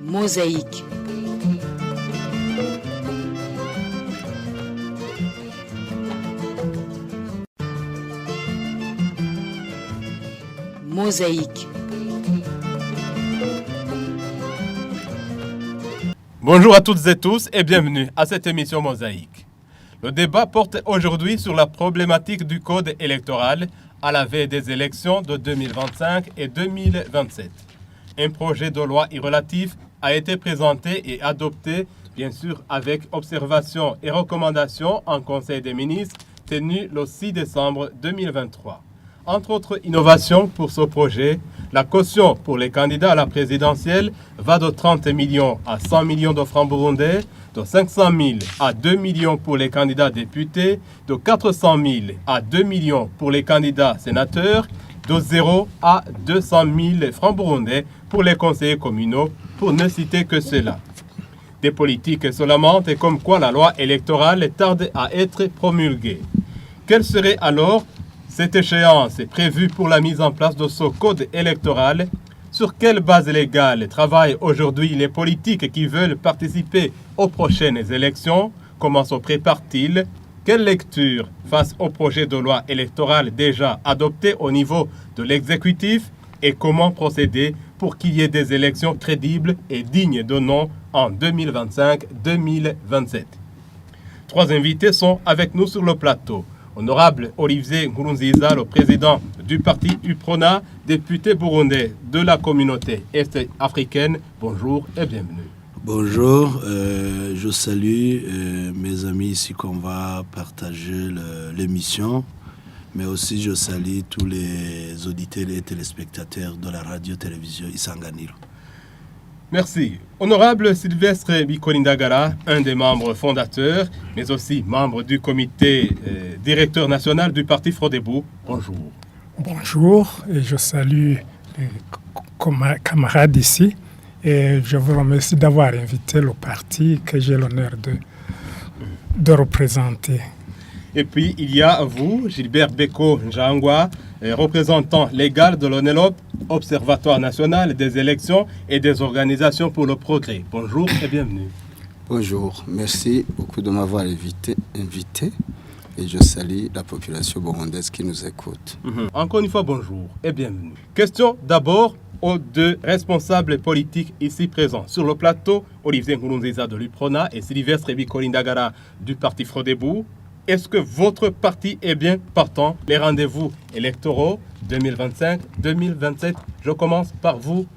Mosaïque. Mosaïque. Bonjour à toutes et tous et bienvenue à cette émission Mosaïque. Le débat porte aujourd'hui sur la problématique du code électoral à la veille des élections de 2025 et 2027. Un projet de loi y relatif a été présenté et adopté, bien sûr avec observations et recommandations en Conseil des ministres tenu le 6 décembre 2023. Entre autres innovations pour ce projet, la caution pour les candidats à la présidentielle va de 30 millions à 100 millions de francs burundais, de 500 000 à 2 millions pour les candidats députés, de 400 000 à 2 millions pour les candidats sénateurs, de 0 à 200 000 francs burundais pour les conseillers communaux, pour ne citer que cela. Des politiques se lamentent et comme quoi la loi électorale tarde à être promulguée. Quelle serait alors cette échéance est prévue pour la mise en place de ce code électoral? Sur quelle base légale travaillent aujourd'hui les politiques qui veulent participer aux prochaines élections? Comment se préparent-ils? Quelle lecture face au projet de loi électoral déjà adopté au niveau de l'exécutif? Et comment procéder pour qu'il y ait des élections crédibles et dignes de nom en 2025-2027? Trois invités sont avec nous sur le plateau. Honorable Olivier Nkurunziza, le président du parti UPRONA, député burundais de la communauté est-africaine. Bonjour et bienvenue. Bonjour, je salue mes amis ici qu'on va partager l'émission, mais aussi je salue tous les auditeurs et téléspectateurs de la radio-télévision Isanganiro. Merci. Honorable Sylvestre Bikolindagara, un des membres fondateurs, mais aussi membre du comité directeur national du parti Frodebo. Bonjour. Bonjour, et je salue les camarades ici. Et je vous remercie d'avoir invité le parti que j'ai l'honneur de représenter. Et puis, il y a vous, Gilbert Beko Njangwa, représentant légal de l'ONELOP, Observatoire national des élections et des organisations pour le progrès. Bonjour et bienvenue. Bonjour, merci beaucoup de m'avoir invité et je salue la population burundaise qui nous écoute. Encore une fois, bonjour et bienvenue. Question d'abord aux deux responsables politiques ici présents. Sur le plateau, Olivier Nkurunziza de l'UPRONA et Sylvestre Bikolindagara du parti Frodebo. Est-ce que votre parti est bien partant? Les rendez-vous électoraux 2025-2027. Je commence par vous,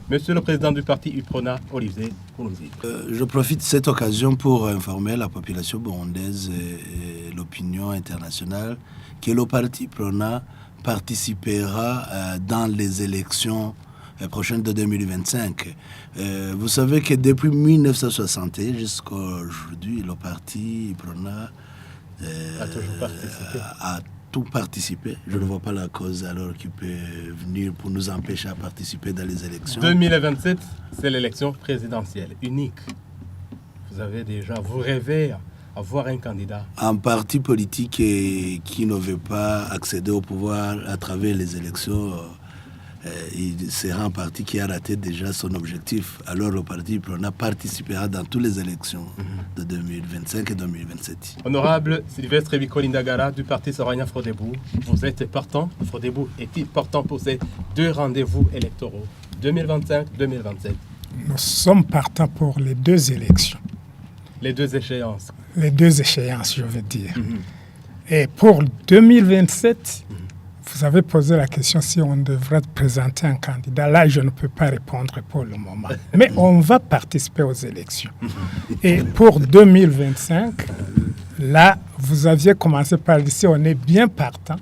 Monsieur le Président du parti UPRONA, Olivier Nkurunziza. Je profite de cette occasion pour informer la population burundaise et l'opinion internationale que le parti UPRONA participera dans les élections prochaines de 2025. Vous savez que depuis 1960 jusqu'à aujourd'hui, le parti UPRONA a tout participé. Je ne vois pas la cause alors qu'il peut venir pour nous empêcher à participer dans les élections. 2027, c'est l'élection présidentielle unique. Vous rêvez à voir un candidat. Un parti politique qui ne veut pas accéder au pouvoir à travers les élections, il sera un parti qui a raté déjà son objectif. Alors le parti UPRONA participera dans toutes les élections de 2025 et 2027. Honorable Sylvestre Bikolindagara du parti Sorania Frodebo, vous êtes partant. Frodebo est-il partant pour ces deux rendez-vous électoraux 2025-2027? Nous sommes partants pour les deux élections. Les deux échéances. Les deux échéances, je veux dire. Et pour 2027, vous avez posé la question si on devrait présenter un candidat. Là, je ne peux pas répondre pour le moment. Mais on va participer aux élections. Et pour 2025, là, vous aviez commencé par dire si on est bien partant.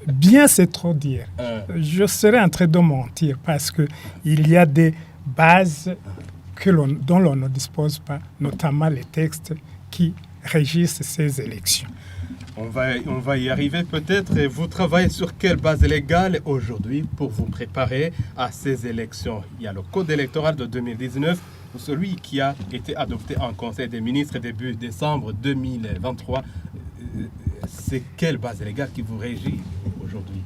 Bien, c'est trop dire. Je serais en train de mentir parce qu'il y a des bases dont l'on ne dispose pas, notamment les textes qui régissent ces élections. On va y arriver peut-être. Et vous travaillez sur quelle base légale aujourd'hui pour vous préparer à ces élections? Il y a le code électoral de 2019, celui qui a été adopté en Conseil des ministres début décembre 2023. C'est quelle base légale qui vous régit aujourd'hui?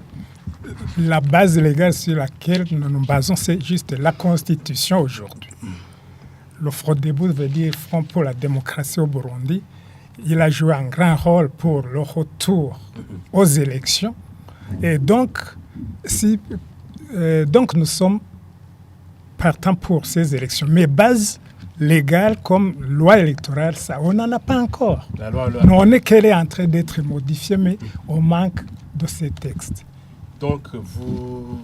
la base légale sur laquelle nous nous basons, c'est juste la Constitution aujourd'hui. Le Frodebo veut dire Front pour la démocratie au Burundi. Il a joué un grand rôle pour le retour aux élections. Et donc, donc nous sommes partants pour ces élections. Mais base légale comme loi électorale, ça, on n'en a pas encore. On est qu'elle est en train d'être modifiée, mais on manque de ces textes. Donc, vous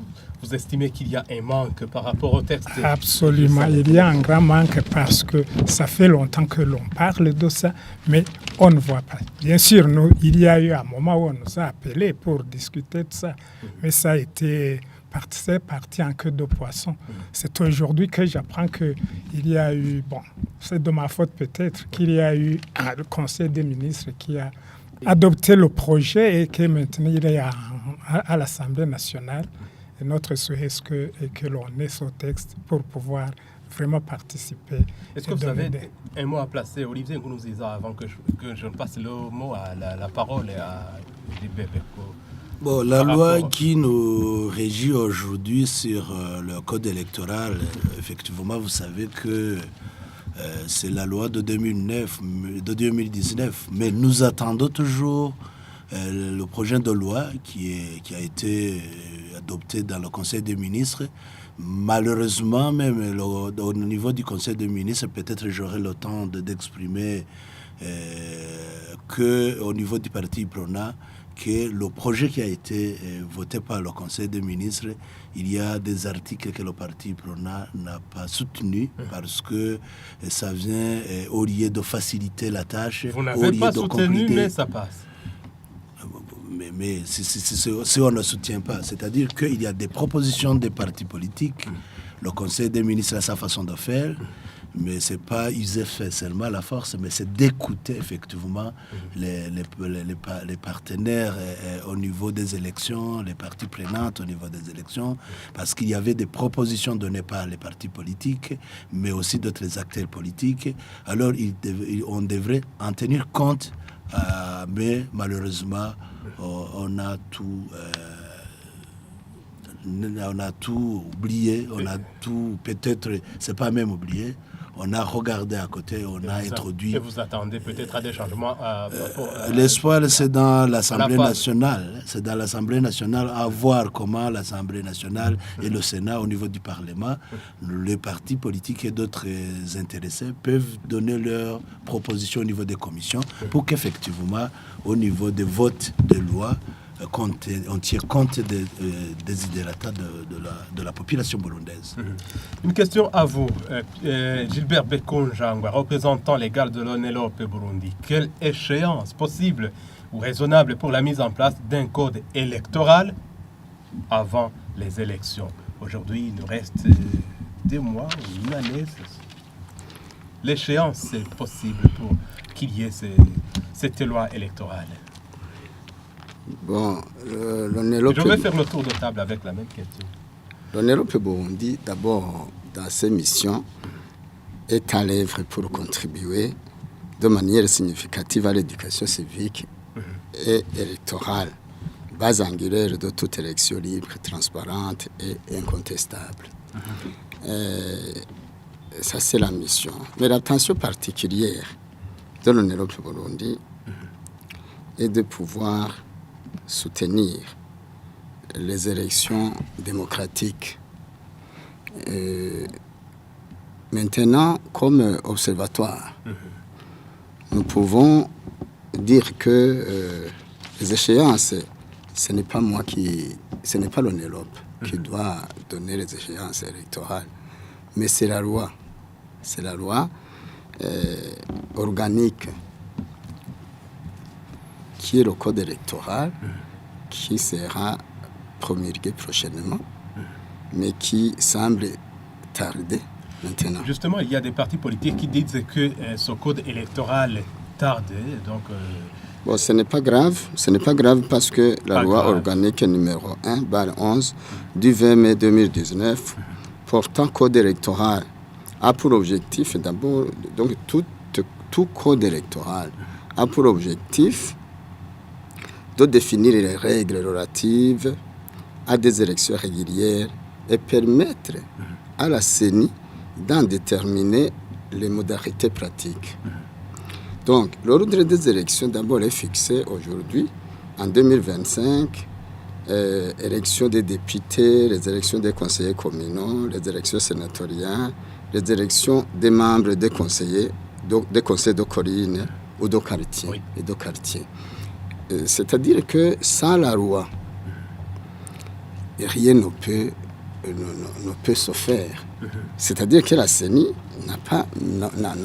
estimez qu'il y a un manque par rapport au texte? Absolument, il y a un grand manque parce que ça fait longtemps que l'on parle de ça, mais on ne voit pas. Bien sûr, il y a eu un moment où on nous a appelés pour discuter de ça, mais ça a été parti en queue de poisson. C'est aujourd'hui que j'apprends qu'il y a eu, bon, c'est de ma faute peut-être, qu'il y a eu un conseil des ministres qui a adopté le projet et que maintenant il est à l'Assemblée nationale. Et notre souhait est que l'on ait ce texte pour pouvoir vraiment participer. Est-ce que vous avez un mot à placer, Olivier Ngounouzisa, avant que je passe le mot à la parole à Gilbert Bécaud? Bon, la loi qui nous régit aujourd'hui sur le code électoral, effectivement, vous savez que c'est la loi de 2019, mais nous attendons toujours le projet de loi qui a été adopté dans le Conseil des ministres. Malheureusement, même au niveau du Conseil des ministres, peut-être j'aurai le temps d'exprimer qu'au niveau du parti Prona, que le projet qui a été voté par le Conseil des ministres, il y a des articles que le parti Prona n'a pas soutenus parce que ça vient au lieu de faciliter la tâche. Vous n'avez pas soutenu, mais ça passe. Mais si on ne soutient pas, c'est-à-dire qu'il y a des propositions des partis politiques, le Conseil des ministres a sa façon de faire, mais ce n'est pas user seulement la force, mais c'est d'écouter effectivement les partenaires au niveau des élections, les parties prenantes au niveau des élections, parce qu'il y avait des propositions données par les partis politiques, mais aussi d'autres acteurs politiques. Alors on devrait en tenir compte, mais malheureusement, on a tout oublié, on a tout, peut-être, c'est pas même oublié, on a regardé à côté, on a introduit. Et vous attendez peut-être à des changements l'espoir, c'est dans l'Assemblée nationale. C'est dans l'Assemblée nationale, à voir comment l'Assemblée nationale et le Sénat, au niveau du Parlement, les partis politiques et d'autres intéressés peuvent donner leurs propositions au niveau des commissions pour qu'effectivement, au niveau des votes de loi, on tient compte des desiderata de la population burundaise. Une question à vous, Gilbert Bécaud Njangwa, représentant légal de l'ONELOP Burundi. Quelle échéance possible ou raisonnable pour la mise en place d'un code électoral avant les élections? Aujourd'hui, il nous reste 2 mois ou une année. L'échéance est possible pour qu'il y ait cette loi électorale. Bon, je vais faire le tour de table avec la même question. L'ONELOP Burundi, d'abord, dans ses missions, est à l'œuvre pour contribuer de manière significative à l'éducation civique et électorale, base angulaire de toute élection libre, transparente et incontestable. Ça, c'est la mission. Mais l'attention particulière de l'ONELOP Burundi est de pouvoir soutenir les élections démocratiques. Maintenant, comme observatoire, nous pouvons dire que les échéances, ce n'est pas l'ONELOP qui doit donner les échéances électorales, mais c'est la loi. C'est la loi organique qui est le code électoral, qui sera promulgué prochainement, mais qui semble tarder maintenant. Justement, il y a des partis politiques qui disent que ce code électoral tarde. Donc, bon, ce n'est pas grave parce que la loi organique numéro 1/11 du 20 mai 2019 portant code électoral a pour objectif d'abord, donc tout code électoral a pour objectif de définir les règles relatives à des élections régulières et permettre à la CENI d'en déterminer les modalités pratiques. Donc, l'ordre des élections d'abord est fixé aujourd'hui, en 2025, élections des députés, les élections des conseillers communaux, les élections sénatoriales, les élections des membres des conseils de colline ou de quartier. Oui. Et de quartier. C'est-à-dire que sans la loi, rien ne peut se faire. C'est-à-dire que la CENI n'a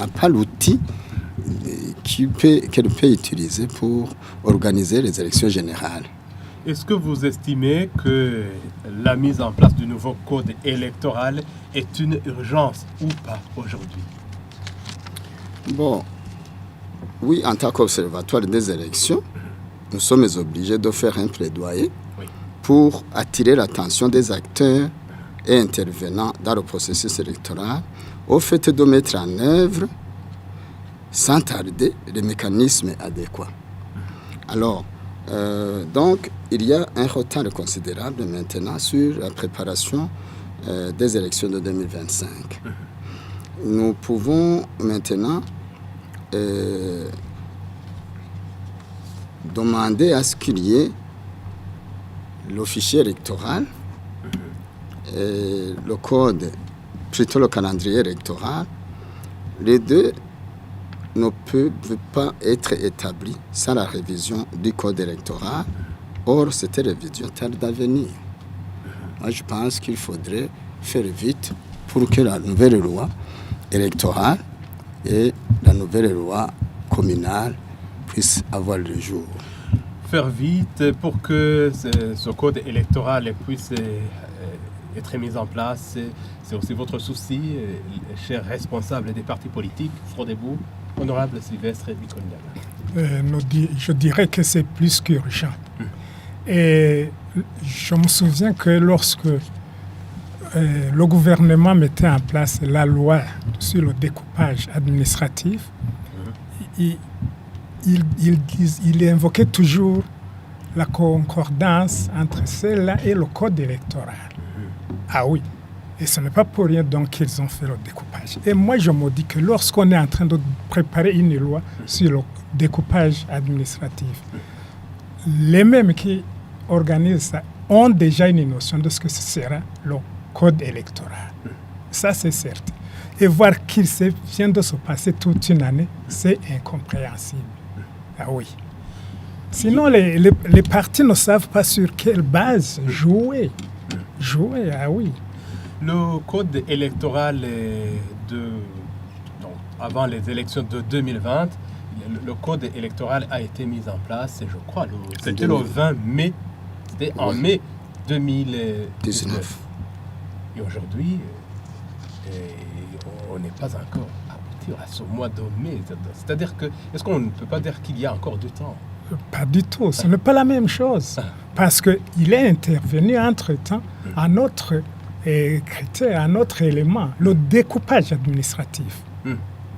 pas l'outil qu'elle peut utiliser pour organiser les élections générales. Est-ce que vous estimez que la mise en place du nouveau code électoral est une urgence ou pas aujourd'hui? Bon, oui, en tant qu'observatoire des élections, nous sommes obligés de faire un plaidoyer Oui. pour attirer l'attention des acteurs et intervenants dans le processus électoral au fait de mettre en œuvre sans tarder les mécanismes adéquats. Alors, donc, il y a un retard considérable maintenant sur la préparation des élections de 2025. Nous pouvons maintenant demander à ce qu'il y ait le fichier électoral et le code, plutôt le calendrier électoral. Les deux ne peuvent pas être établis sans la révision du code électoral. Or, cette révision tarde à venir. Moi, je pense qu'il faudrait faire vite pour que la nouvelle loi électorale et la nouvelle loi communale puissent avoir le jour. Faire vite pour que ce code électoral puisse être mis en place, c'est aussi votre souci, chers responsables des partis politiques, Frodebo, honorable Sylvestre Bikonyama. Je dirais que c'est plus qu'urgent. Et je me souviens que lorsque le gouvernement mettait en place la loi sur le découpage administratif, il invoquait toujours la concordance entre celle-là et le code électoral. Ah oui, et ce n'est pas pour rien donc qu'ils ont fait le découpage. Et moi, je me dis que lorsqu'on est en train de préparer une loi sur le découpage administratif, les mêmes qui organisent ça ont déjà une notion de ce que ce sera le code électoral. Ça, c'est certain. Et voir qu'il vient de se passer toute une année, c'est incompréhensible. Ah oui. Sinon, les partis ne savent pas sur quelle base jouer. Jouer, ah oui. Le code électoral avant les élections de 2020, le code électoral a été mis en place, je crois, c'était le 20 mai, c'était en mai 2019. Et aujourd'hui, on n'est pas encore abouti à ce mois de mai. C'est-à-dire que, est-ce qu'on ne peut pas dire qu'il y a encore du temps? Pas du tout, ce n'est pas la même chose. Parce qu'il est intervenu entre-temps un autre critère, un autre élément, le découpage administratif.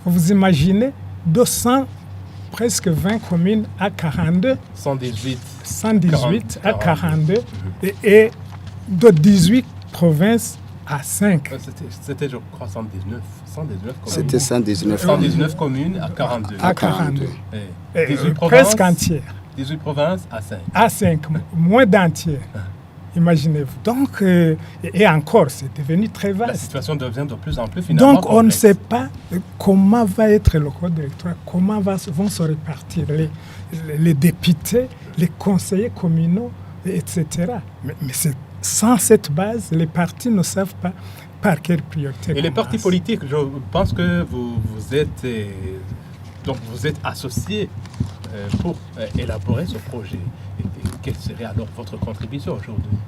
Vous imaginez 200, presque 20 communes à 42, 118 à 42 et de 18 provinces à 5. C'était, je crois, 119 communes. C'était 119 communes à 42. À 42. Et 18 presque entières. 18 provinces à 5. À 5, moins d'entières. Imaginez-vous. Donc, et encore, c'est devenu très vaste. La situation devient de plus en plus finalement Donc, complexe. on ne sait pas comment va être le code électoral, comment vont se répartir les députés, les conseillers communaux, etc. Mais sans cette base, les partis ne savent pas par quelle priorité. Et les partis politiques, je pense que vous êtes associés pour élaborer ce projet. Et quelle serait alors votre contribution aujourd'hui?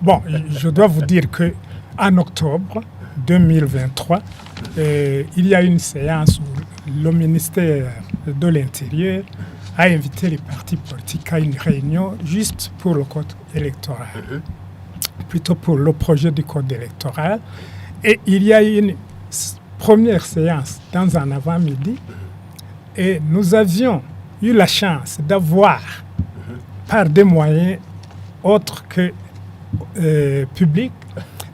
Bon, je dois vous dire qu'en octobre 2023, il y a une séance où le ministère de l'Intérieur a invité les partis politiques à une réunion juste pour le code électoral, plutôt pour le projet du code électoral. Et il y a eu une première séance dans un avant-midi et nous avions eu la chance d'avoir, par des moyens autre que public,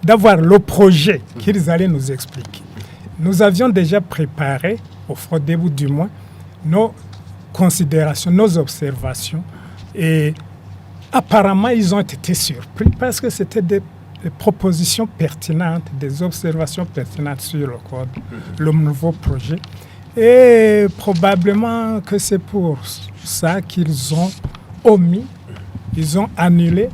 d'avoir le projet qu'ils allaient nous expliquer. Nous avions déjà préparé, au FRODEBU du moins, nos considérations, nos observations. Et apparemment, ils ont été surpris parce que c'était des propositions pertinentes, des observations pertinentes sur le code, le nouveau projet. Et probablement que c'est pour ça qu'ils ont omis, ils ont annulé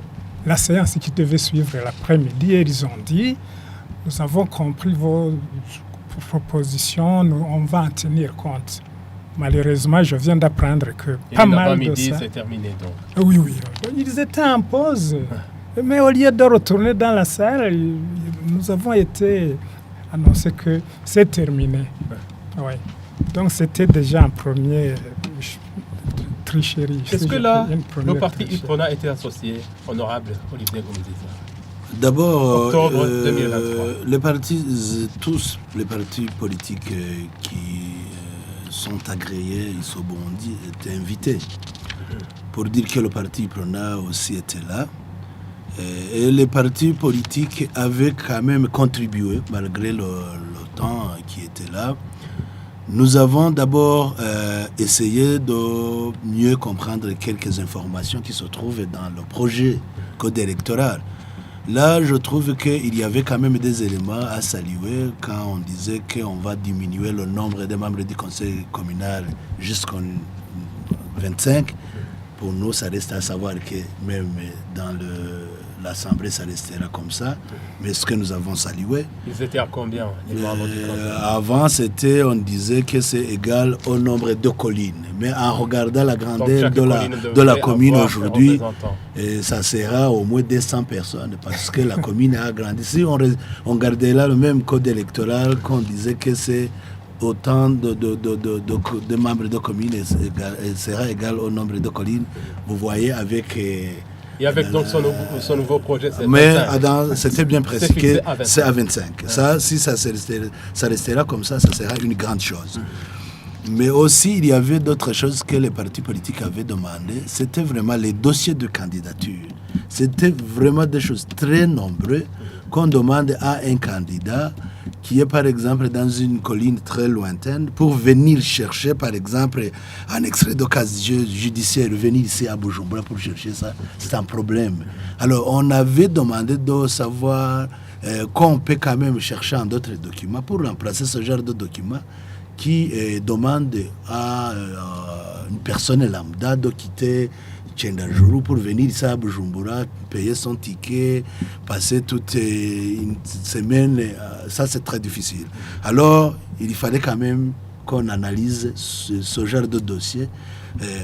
la séance qui devait suivre l'après-midi et ils ont dit, nous avons compris vos propositions, on va en tenir compte. Malheureusement, je viens d'apprendre que pas mal de ça... c'est terminé donc. Oui. Ils étaient en pause. Mais au lieu de retourner dans la salle, nous avons été annoncés que c'est terminé. Oui. Donc c'était déjà un premier tricherie. Est-ce que là, le parti UPRONA était associé, honorable Olivier Ngoumbouziza? D'abord, Octobre 2023. tous les partis politiques qui sont agréés, Isobondi, étaient invités pour dire que le parti UPRONA aussi était là. Et les partis politiques avaient quand même contribué, malgré le temps qui était là. Nous avons d'abord essayé de mieux comprendre quelques informations qui se trouvent dans le projet code électoral. Là, je trouve qu'il y avait quand même des éléments à saluer quand on disait qu'on va diminuer le nombre de membres du conseil communal jusqu'en 25. Pour nous, ça reste à savoir que même dans l'Assemblée, ça restera comme ça. Mais ce que nous avons salué... Ils étaient à combien les membres du conseil? Avant, on disait que c'est égal au nombre de collines. Mais en regardant la grandeur de la commune aujourd'hui, ça sera au moins 200 personnes parce que la commune a grandi. Si on gardait là le même code électoral qu'on disait que c'est autant de membres de communes et sera égal au nombre de collines, vous voyez avec... Et avec donc son nouveau projet, c'est mais c'était bien précis que c'est à 25. Ça, si ça restera comme ça sera une grande chose. Mais aussi, il y avait d'autres choses que les partis politiques avaient demandé. C'était vraiment les dossiers de candidature. C'était vraiment des choses très nombreuses qu'on demande à un candidat qui est par exemple dans une colline très lointaine pour venir chercher par exemple un extrait de casier judiciaire, venir ici à Bujumbura pour chercher ça, c'est un problème. Alors on avait demandé de savoir qu'on peut quand même chercher en d'autres documents pour remplacer ce genre de documents qui demande à une personne lambda de quitter Tchendajuru pour venir ici à Bujumbura, payer son ticket, passer toute une semaine. Ça, c'est très difficile. Alors, il fallait quand même qu'on analyse ce genre de dossier.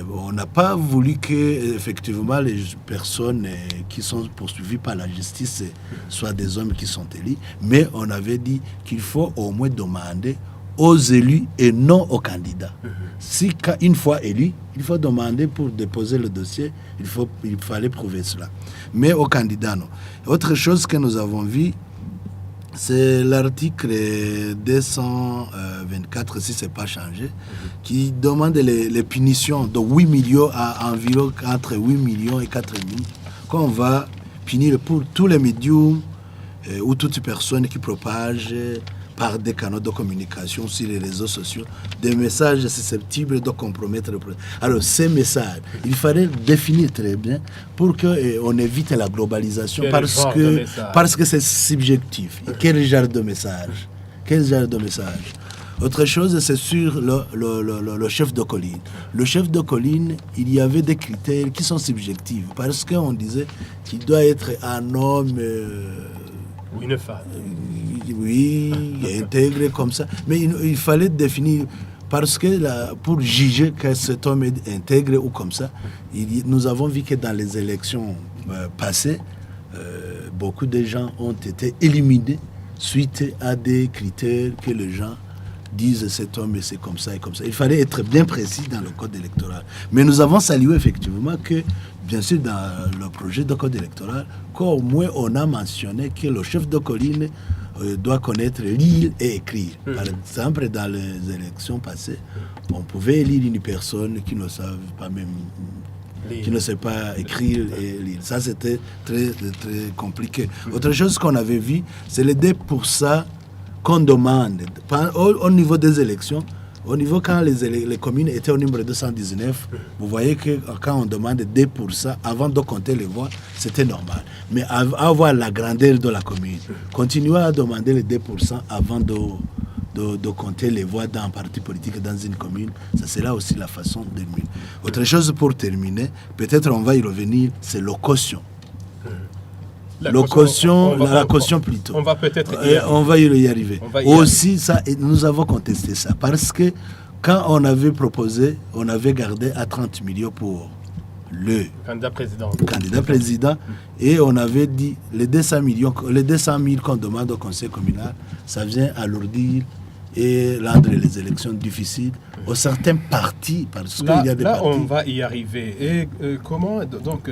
On n'a pas voulu que, effectivement, les personnes qui sont poursuivies par la justice soient des hommes qui sont élus, mais on avait dit qu'il faut au moins demander aux élus et non aux candidats. Si une fois élu, il faut demander pour déposer le dossier, il fallait prouver cela. Mais aux candidats, non. Autre chose que nous avons vu, c'est l'article 224, si ce n'est pas changé, qui demande les punitions de 8 millions à environ entre 8 millions et 4 millions, qu'on va punir pour tous les médiums ou toute personne qui propage par des canaux de communication sur les réseaux sociaux, des messages susceptibles de compromettre le projet. Alors, ces messages, il fallait définir très bien pour qu'on évite la globalisation parce que c'est subjectif. Quel genre de message? Autre chose, c'est sur le chef de colline. Le chef de colline, il y avait des critères qui sont subjectifs parce qu'on disait qu'il doit être un homme... ou une femme. Oui, intégré comme ça. Mais il fallait définir, parce que pour juger que cet homme est intégré ou comme ça, nous avons vu que dans les élections passées, beaucoup de gens ont été éliminés suite à des critères que les gens disent cet homme c'est comme ça et comme ça. Il fallait être bien précis dans le code électoral. Mais nous avons salué effectivement que, bien sûr, dans le projet de code électoral, qu'au moins on a mentionné que le chef de colline doit connaître lire et écrire. Par exemple, dans les élections passées, on pouvait élire une personne qui ne savait pas même qui ne sait pas écrire et lire. Ça, c'était très, très compliqué. Autre chose qu'on avait vu, c'est les 2% qu'on demande au niveau des élections. Au niveau, quand les communes étaient au nombre de 219, vous voyez que quand on demande 2% avant de compter les voix, c'était normal. Mais avoir la grandeur de la commune, continuer à demander les 2% avant de compter les voix d'un parti politique dans une commune, ça sera aussi la façon de mieux. Autre chose pour terminer, peut-être on va y revenir, c'est le caution. La caution plutôt. On va peut-être on va y arriver. Aussi, ça, nous avons contesté ça parce que quand on avait proposé, on avait gardé à 30 millions pour le candidat président et on avait dit les 200 000 qu'on demande au conseil communal, ça vient alourdir et rendre les élections difficiles aux certains partis parce qu'il y a des partis. Là, on va y arriver. Et comment donc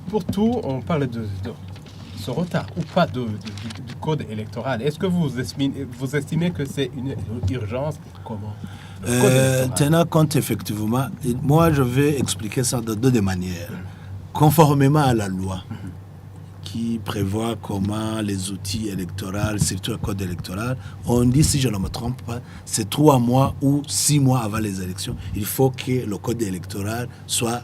pour tout, on parle de ce retard ou pas du code électoral. Est-ce que vous estimez que c'est une urgence? Comment tenant compte effectivement, moi je vais expliquer ça de deux manières. Conformément à la loi qui prévoit comment les outils électoraux, surtout le code électoral, on dit, si je ne me trompe pas, c'est 3 mois ou 6 mois avant les élections. Il faut que le code électoral soit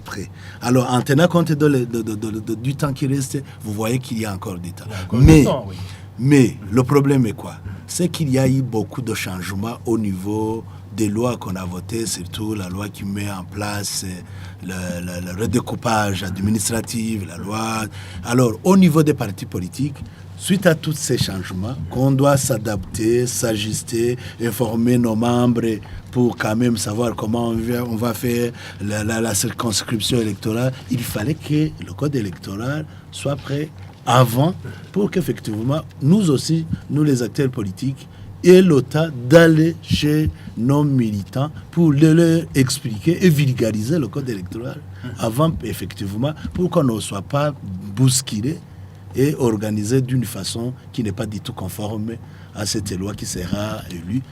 prêt. Alors, en tenant compte du temps qui reste, vous voyez qu'il y a encore du temps. Mais le problème est quoi? C'est qu'il y a eu beaucoup de changements au niveau des lois qu'on a votées, surtout la loi qui met en place le redécoupage administratif, la loi. Alors, au niveau des partis politiques, suite à tous ces changements, qu'on doit s'adapter, s'ajuster, informer nos membres pour quand même savoir comment on va faire la circonscription électorale, il fallait que le code électoral soit prêt avant pour qu'effectivement, nous aussi, nous les acteurs politiques, et l'OTA d'aller chez nos militants pour leur expliquer et vulgariser le code électoral avant, effectivement, pour qu'on ne soit pas bousculé et organisé d'une façon qui n'est pas du tout conforme à cette loi qui sera élue,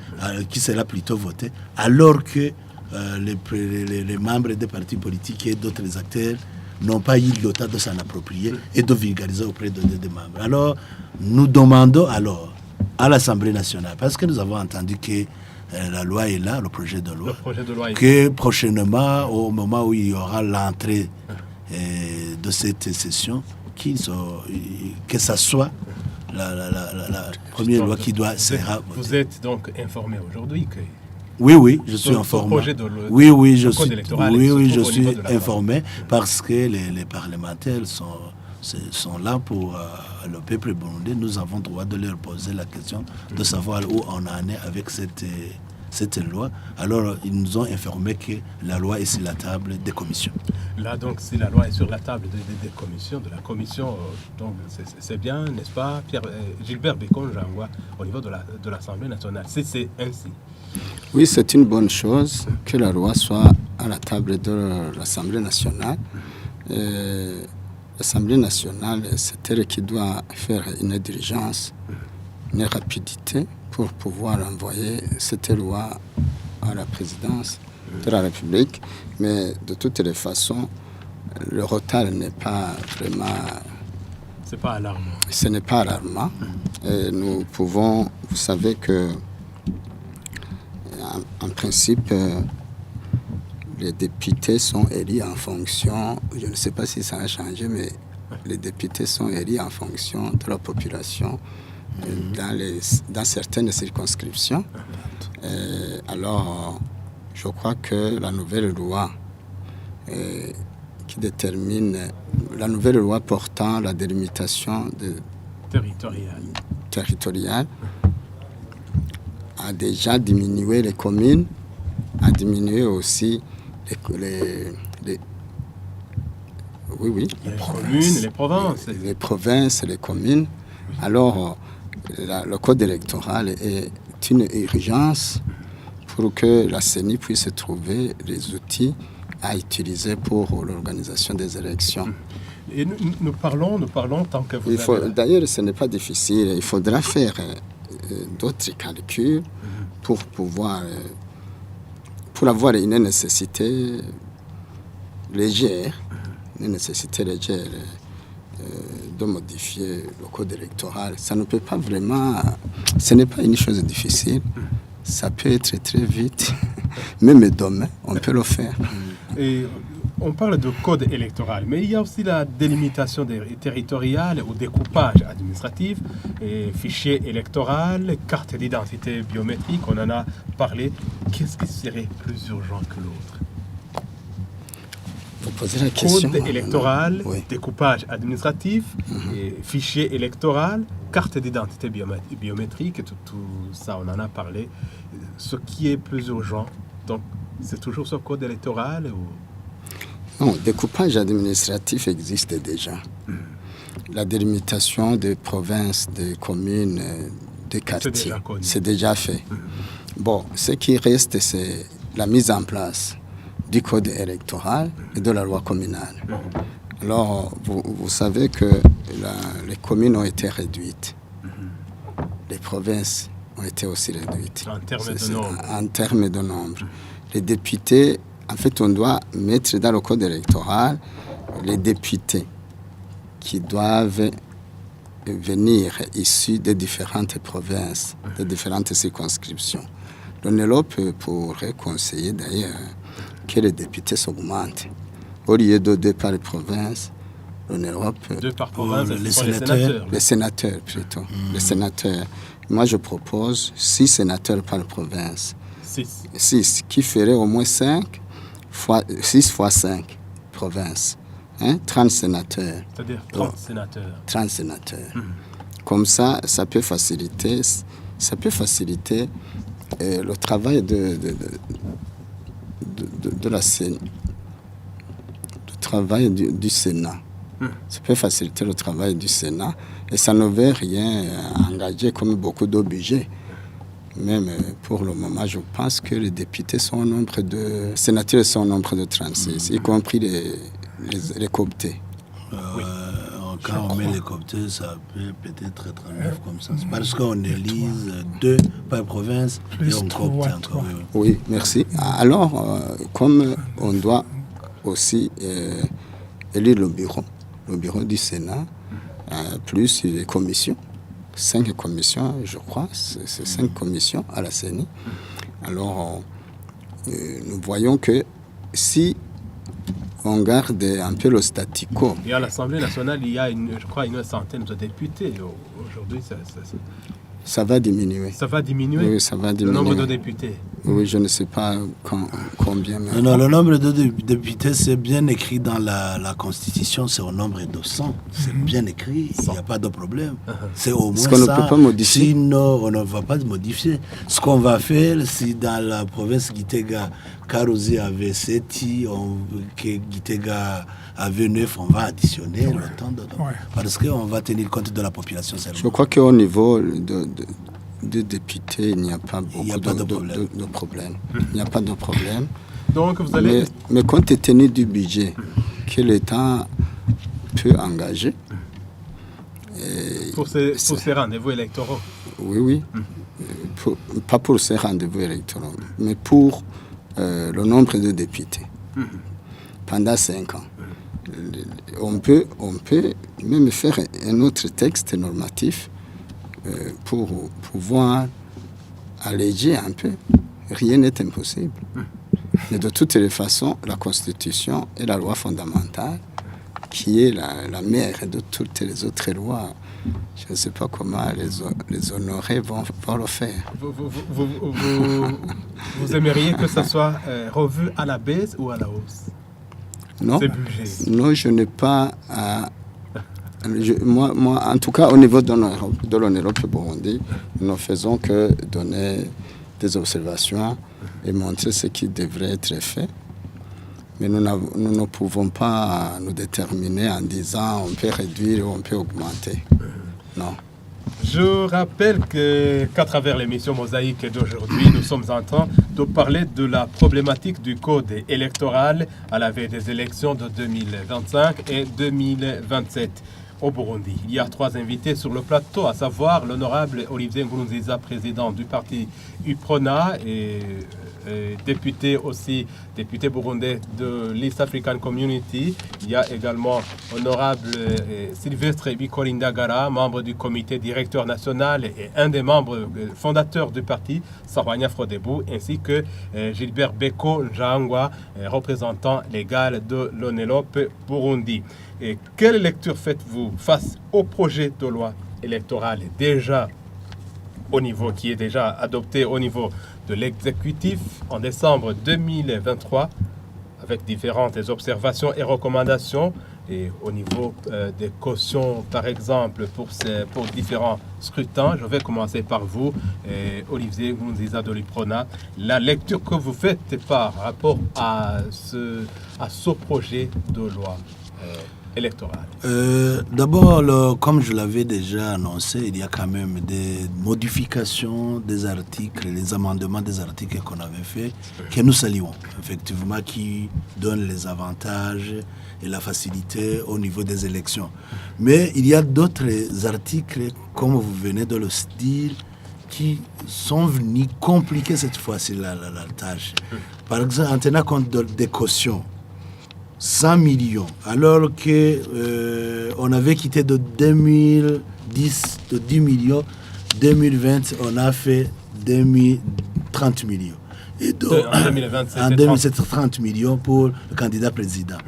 qui sera plutôt votée, alors que les membres des partis politiques et d'autres acteurs n'ont pas eu l'OTA de s'en approprier et de vulgariser auprès des membres. Alors, nous demandons alors à l'Assemblée nationale, parce que nous avons entendu que la loi est là, le projet de loi que prochainement, au moment où il y aura l'entrée de cette session, que ça soit la première loi qui doit sera votée. Vous êtes donc informé aujourd'hui que... Oui, je suis informé. Oui, je suis informé parce que les parlementaires sont là pour le peuple burundais. Nous avons droit de leur poser la question de savoir où on en est avec cette loi. Alors, ils nous ont informé que la loi est sur la table des commissions. Là, donc, si la loi est sur la table des commissions, de la commission, donc c'est bien, n'est-ce pas, Gilbert Bécon, j'envoie au niveau de l'Assemblée nationale. C'est ainsi. Oui, c'est une bonne chose que la loi soit à la table de l'Assemblée nationale. L'Assemblée nationale, c'est elle qui doit faire une diligence, une rapidité pour pouvoir envoyer cette loi à la présidence de la République. Mais de toutes les façons, le retard n'est pas vraiment... C'est pas alarmant. Ce n'est pas alarmant. Et nous pouvons... Vous savez que, en principe, les députés sont élus en fonction... Je ne sais pas si ça a changé, mais les députés sont élus en fonction de la population dans certaines circonscriptions. Alors, je crois que la nouvelle loi qui détermine, la nouvelle loi portant la délimitation territoriale a déjà diminué les communes, a diminué aussi les communes, les provinces. Les provinces, les communes. Alors, le code électoral est une urgence pour que la CENI puisse trouver les outils à utiliser pour l'organisation des élections. Et nous parlons tant que vous D'ailleurs, ce n'est pas difficile. Il faudra faire d'autres calculs pour avoir une nécessité légère, une nécessité légère de modifier le code électoral, ça ne peut pas vraiment, ce n'est pas une chose difficile, ça peut être très vite, même demain, on peut le faire. Et on parle de code électoral, mais il y a aussi la délimitation territoriale ou découpage administratif, et fichier électoral, carte d'identité biométrique, on en a parlé. Qu'est-ce qui serait plus urgent que l'autre? Vous posez la question. Code électoral, Oui. découpage administratif, et fichier électoral, carte d'identité biométrique, tout ça, on en a parlé. Ce qui est plus urgent, donc c'est toujours ce code électoral ou... Non, découpage administratif existe déjà. La délimitation des provinces, des communes, des quartiers, déjà connu. c'est déjà fait. Bon, ce qui reste, c'est la mise en place du code électoral et de la loi communale. Alors, vous savez que les communes ont été réduites. Les provinces ont été aussi réduites. En termes de nombre. En termes de nombre. Les députés, en fait, on doit mettre dans le code électoral les députés qui doivent venir issus des différentes provinces, des différentes circonscriptions. L'ONELOP pourrait conseiller d'ailleurs que les députés s'augmentent. Au lieu de 2 par province, l'ONELOP... 2 par province, les ce sont les sénateurs. sénateurs. Les sénateurs, plutôt. Les sénateurs. Moi, je propose 6 sénateurs par province. 6, qui ferait au moins 6 fois 5 provinces. 30 sénateurs. C'est-à-dire 30 sénateurs. 30 sénateurs. Comme ça, ça peut faciliter le travail de la Sénat. Le travail du Sénat. Ça peut faciliter le travail du Sénat et ça ne veut rien engager comme beaucoup de budget. Même pour le moment, je pense que les députés sont au nombre de... sénateurs sont au nombre de 36, y compris les cooptés. Quand on met les cooptés, ça peut peut-être être 39 comme ça. C'est parce qu'on élise 2 par province et on coopte entre eux. Oui, merci. Alors, comme on doit aussi élire le bureau du Sénat, plus les commissions, 5 commissions, je crois, c'est 5 commissions à la CENI. Alors, nous voyons que si on garde un peu le statu quo... Et à l'Assemblée nationale, il y a, je crois, une centaine de députés. Aujourd'hui, ça va diminuer. Ça va diminuer? Oui, ça va diminuer. Le nombre de députés? Oui, je ne sais pas combien. Mais... Non, le nombre de députés, c'est bien écrit dans la Constitution, c'est au nombre de 100. C'est bien écrit, il n'y a pas de problème. C'est au moins ce qu'on ne peut pas modifier. Sinon, on ne va pas modifier. Ce qu'on va faire, si dans la province Gitega, Karouzi avait 7, que Gitega avait 9, on va additionner le temps de... Parce qu'on va tenir compte de la population seulement. Je crois qu'au niveau de députés, il n'y a pas beaucoup de problème. Il n'y a pas de problème. Donc vous allez... mais compte tenu du budget que l'État peut engager... Pour ces rendez-vous électoraux? Oui. Pas pour ces rendez-vous électoraux, mais pour le nombre de députés. Pendant 5 ans. On peut même faire un autre texte normatif pour pouvoir alléger un peu. Rien n'est impossible. Mais de toutes les façons, la Constitution est la loi fondamentale qui est la mère de toutes les autres lois. Je ne sais pas comment les honorés vont le faire. Vous aimeriez que ça soit revu à la baisse ou à la hausse? Non, non, je n'ai pas... moi, en tout cas, au niveau de l'ONELOP Burundi, nous ne faisons que donner des observations et montrer ce qui devrait être fait. Mais nous ne pouvons pas nous déterminer en disant on peut réduire ou on peut augmenter. Non. Je rappelle qu'à travers l'émission Mosaïque d'aujourd'hui, nous sommes en train de parler de la problématique du code électoral à la veille des élections de 2025 et 2027 au Burundi. Il y a 3 invités sur le plateau, à savoir l'honorable Olivier Nkurunziza, président du parti UPRONA, et député burundais de l'East African Community. Il y a également honorable Sylvestre Bikolindagara, membre du comité directeur national et un des membres fondateurs du parti Sahwanya Frodebu, ainsi que Gilbert Beko Njangwa, représentant légal de l'ONELOP Burundi. Et quelle lecture faites-vous face au projet de loi électorale qui est déjà adopté au niveau de l'exécutif en décembre 2023, avec différentes observations et recommandations, et au niveau des cautions, par exemple, pour différents scrutins? Je vais commencer par vous, Olivier Ngunziza de l'UPRONA. La lecture que vous faites par rapport à ce projet de loi électorale. D'abord, comme je l'avais déjà annoncé, il y a quand même des modifications des articles, les amendements des articles qu'on avait fait, que nous saluons, effectivement, qui donnent les avantages et la facilité au niveau des élections. Mais il y a d'autres articles, comme vous venez de le dire, qui sont venus compliquer cette fois-ci la tâche. Par exemple, en tenant compte des cautions, 100 millions, alors qu'on avait quitté de 2010 de 10 millions, 2020 on a fait 30 millions. Et donc, en 2020 c'était 30 millions pour le candidat président.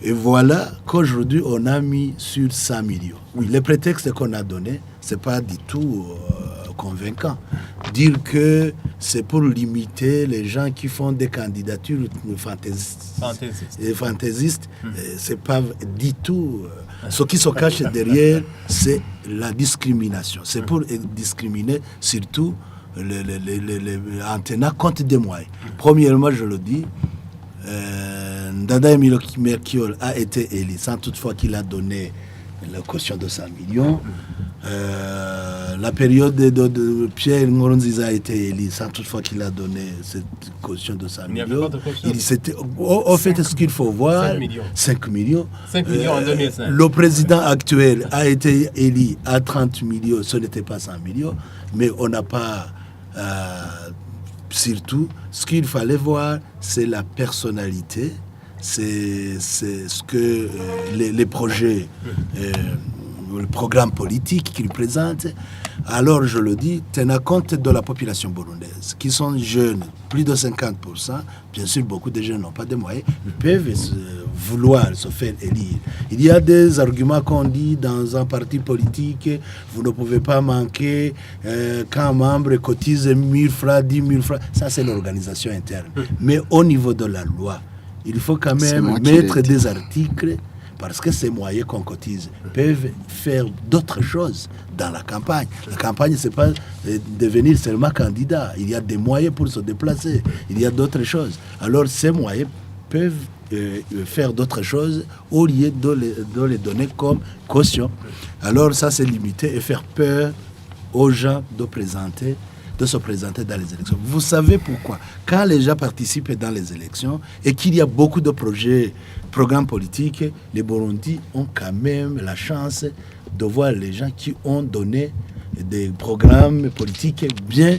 Et voilà qu'aujourd'hui on a mis sur 100 millions. Oui, le prétexte qu'on a donné, c'est pas du tout convaincant. Dire que c'est pour limiter les gens qui font des candidatures fantaisistes, c'est pas du tout. Ce qui se cache derrière, c'est la discrimination. C'est pour discriminer surtout en tenant compte des moyens. Premièrement, je le dis, Ndada Emile Merkiol a été élu sans toutefois qu'il a donné la caution de 100 millions. La période de Pierre Nkurunziza a été élu sans toutefois qu'il a donné cette caution de 100 millions. Au fait, ce qu'il faut voir, 5 millions. 5 millions en 2005. Le président actuel a été élu à 30 millions, ce n'était pas 100 millions, mais on n'a pas... surtout, ce qu'il fallait voir, c'est la personnalité, c'est ce que les projets, le programme politique qu'il présente. Alors, je le dis, tenant compte de la population burundaise, qui sont jeunes, plus de 50%, bien sûr, beaucoup de jeunes n'ont pas de moyens, ils peuvent vouloir se faire élire. Il y a des arguments qu'on dit dans un parti politique, vous ne pouvez pas manquer qu'un membre cotise 1000 francs, 10 000 francs. Ça, c'est l'organisation interne. Mais au niveau de la loi, il faut quand même mettre des articles, parce que ces moyens qu'on cotise peuvent faire d'autres choses dans la campagne. La campagne, ce n'est pas devenir seulement candidat. Il y a des moyens pour se déplacer. Il y a d'autres choses. Alors, ces moyens peuvent faire d'autres choses au lieu de les donner comme caution. Alors, ça, c'est limiter et faire peur aux gens de se présenter dans les élections. Vous savez pourquoi? Quand les gens participent dans les élections et qu'il y a beaucoup de programmes politiques, les Burundis ont quand même la chance de voir les gens qui ont donné des programmes politiques bien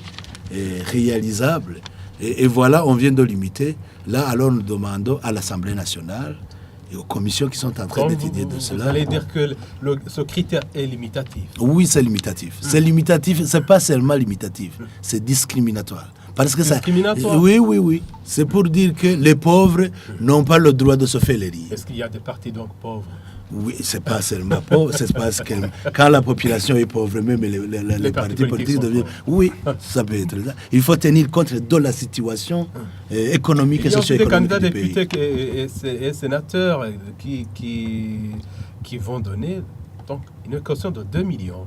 réalisables. Et voilà, on vient de limiter. Là, alors, nous demandons à l'Assemblée nationale et aux commissions qui sont en train d'étudier de cela. Vous allez dire que ce critère est limitatif? Oui, c'est limitatif. C'est limitatif, c'est pas seulement limitatif, c'est discriminatoire. Parce que discriminatoire? Oui. C'est pour dire que les pauvres n'ont pas le droit de se faire élire. Est-ce qu'il y a des partis donc pauvres? Oui, c'est pas seulement pauvre, c'est parce que quand la population est pauvre, même les partis politiques deviennent... Oui, ça peut être ça. Il faut tenir compte de la situation économique et socio-économique du pays. Il y a aussi des candidats députés et sénateurs qui vont donner donc, une caution de 2 millions.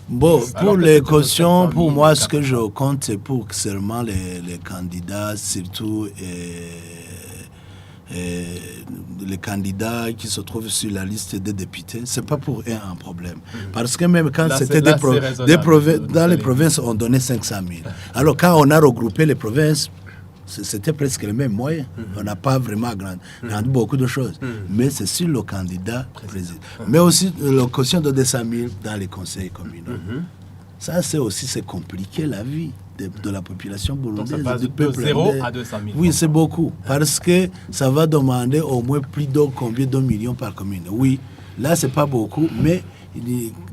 Bon, pour les cautions, pour moi, ce que je compte, c'est pour seulement les candidats, surtout... les candidats qui se trouvent sur la liste des députés, c'est pas pour eux un problème. Parce que même quand c'était dans les provinces, on donnait 500 000. Alors quand on a regroupé les provinces, c'était presque les mêmes moyens. On n'a pas vraiment grandi beaucoup de choses. Mais c'est sur le candidat président. Mais aussi la caution de 200 000 dans les conseils communaux. Ça, c'est compliqué la vie de la population Donc burundaise. ça passe du de peuple 0 burundais. à 200 000. Oui, c'est beaucoup. Parce que ça va demander au moins plus de combien de millions par commune. Oui, là, c'est pas beaucoup, mais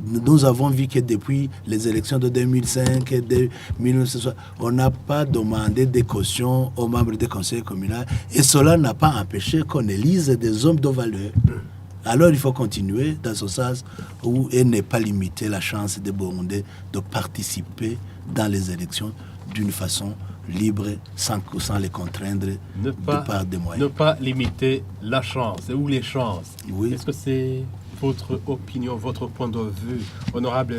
nous avons vu que depuis les élections de 2005 et de 1960, on n'a pas demandé des cautions aux membres des conseils communaux et cela n'a pas empêché qu'on élise des hommes de valeur. Alors il faut continuer dans ce sens et ne pas limiter la chance des Burundais de participer dans les élections d'une façon libre, sans les contraindre de par des moyens. Ne pas limiter la chance ou les chances. Oui. Est-ce que c'est votre opinion, votre point de vue, honorable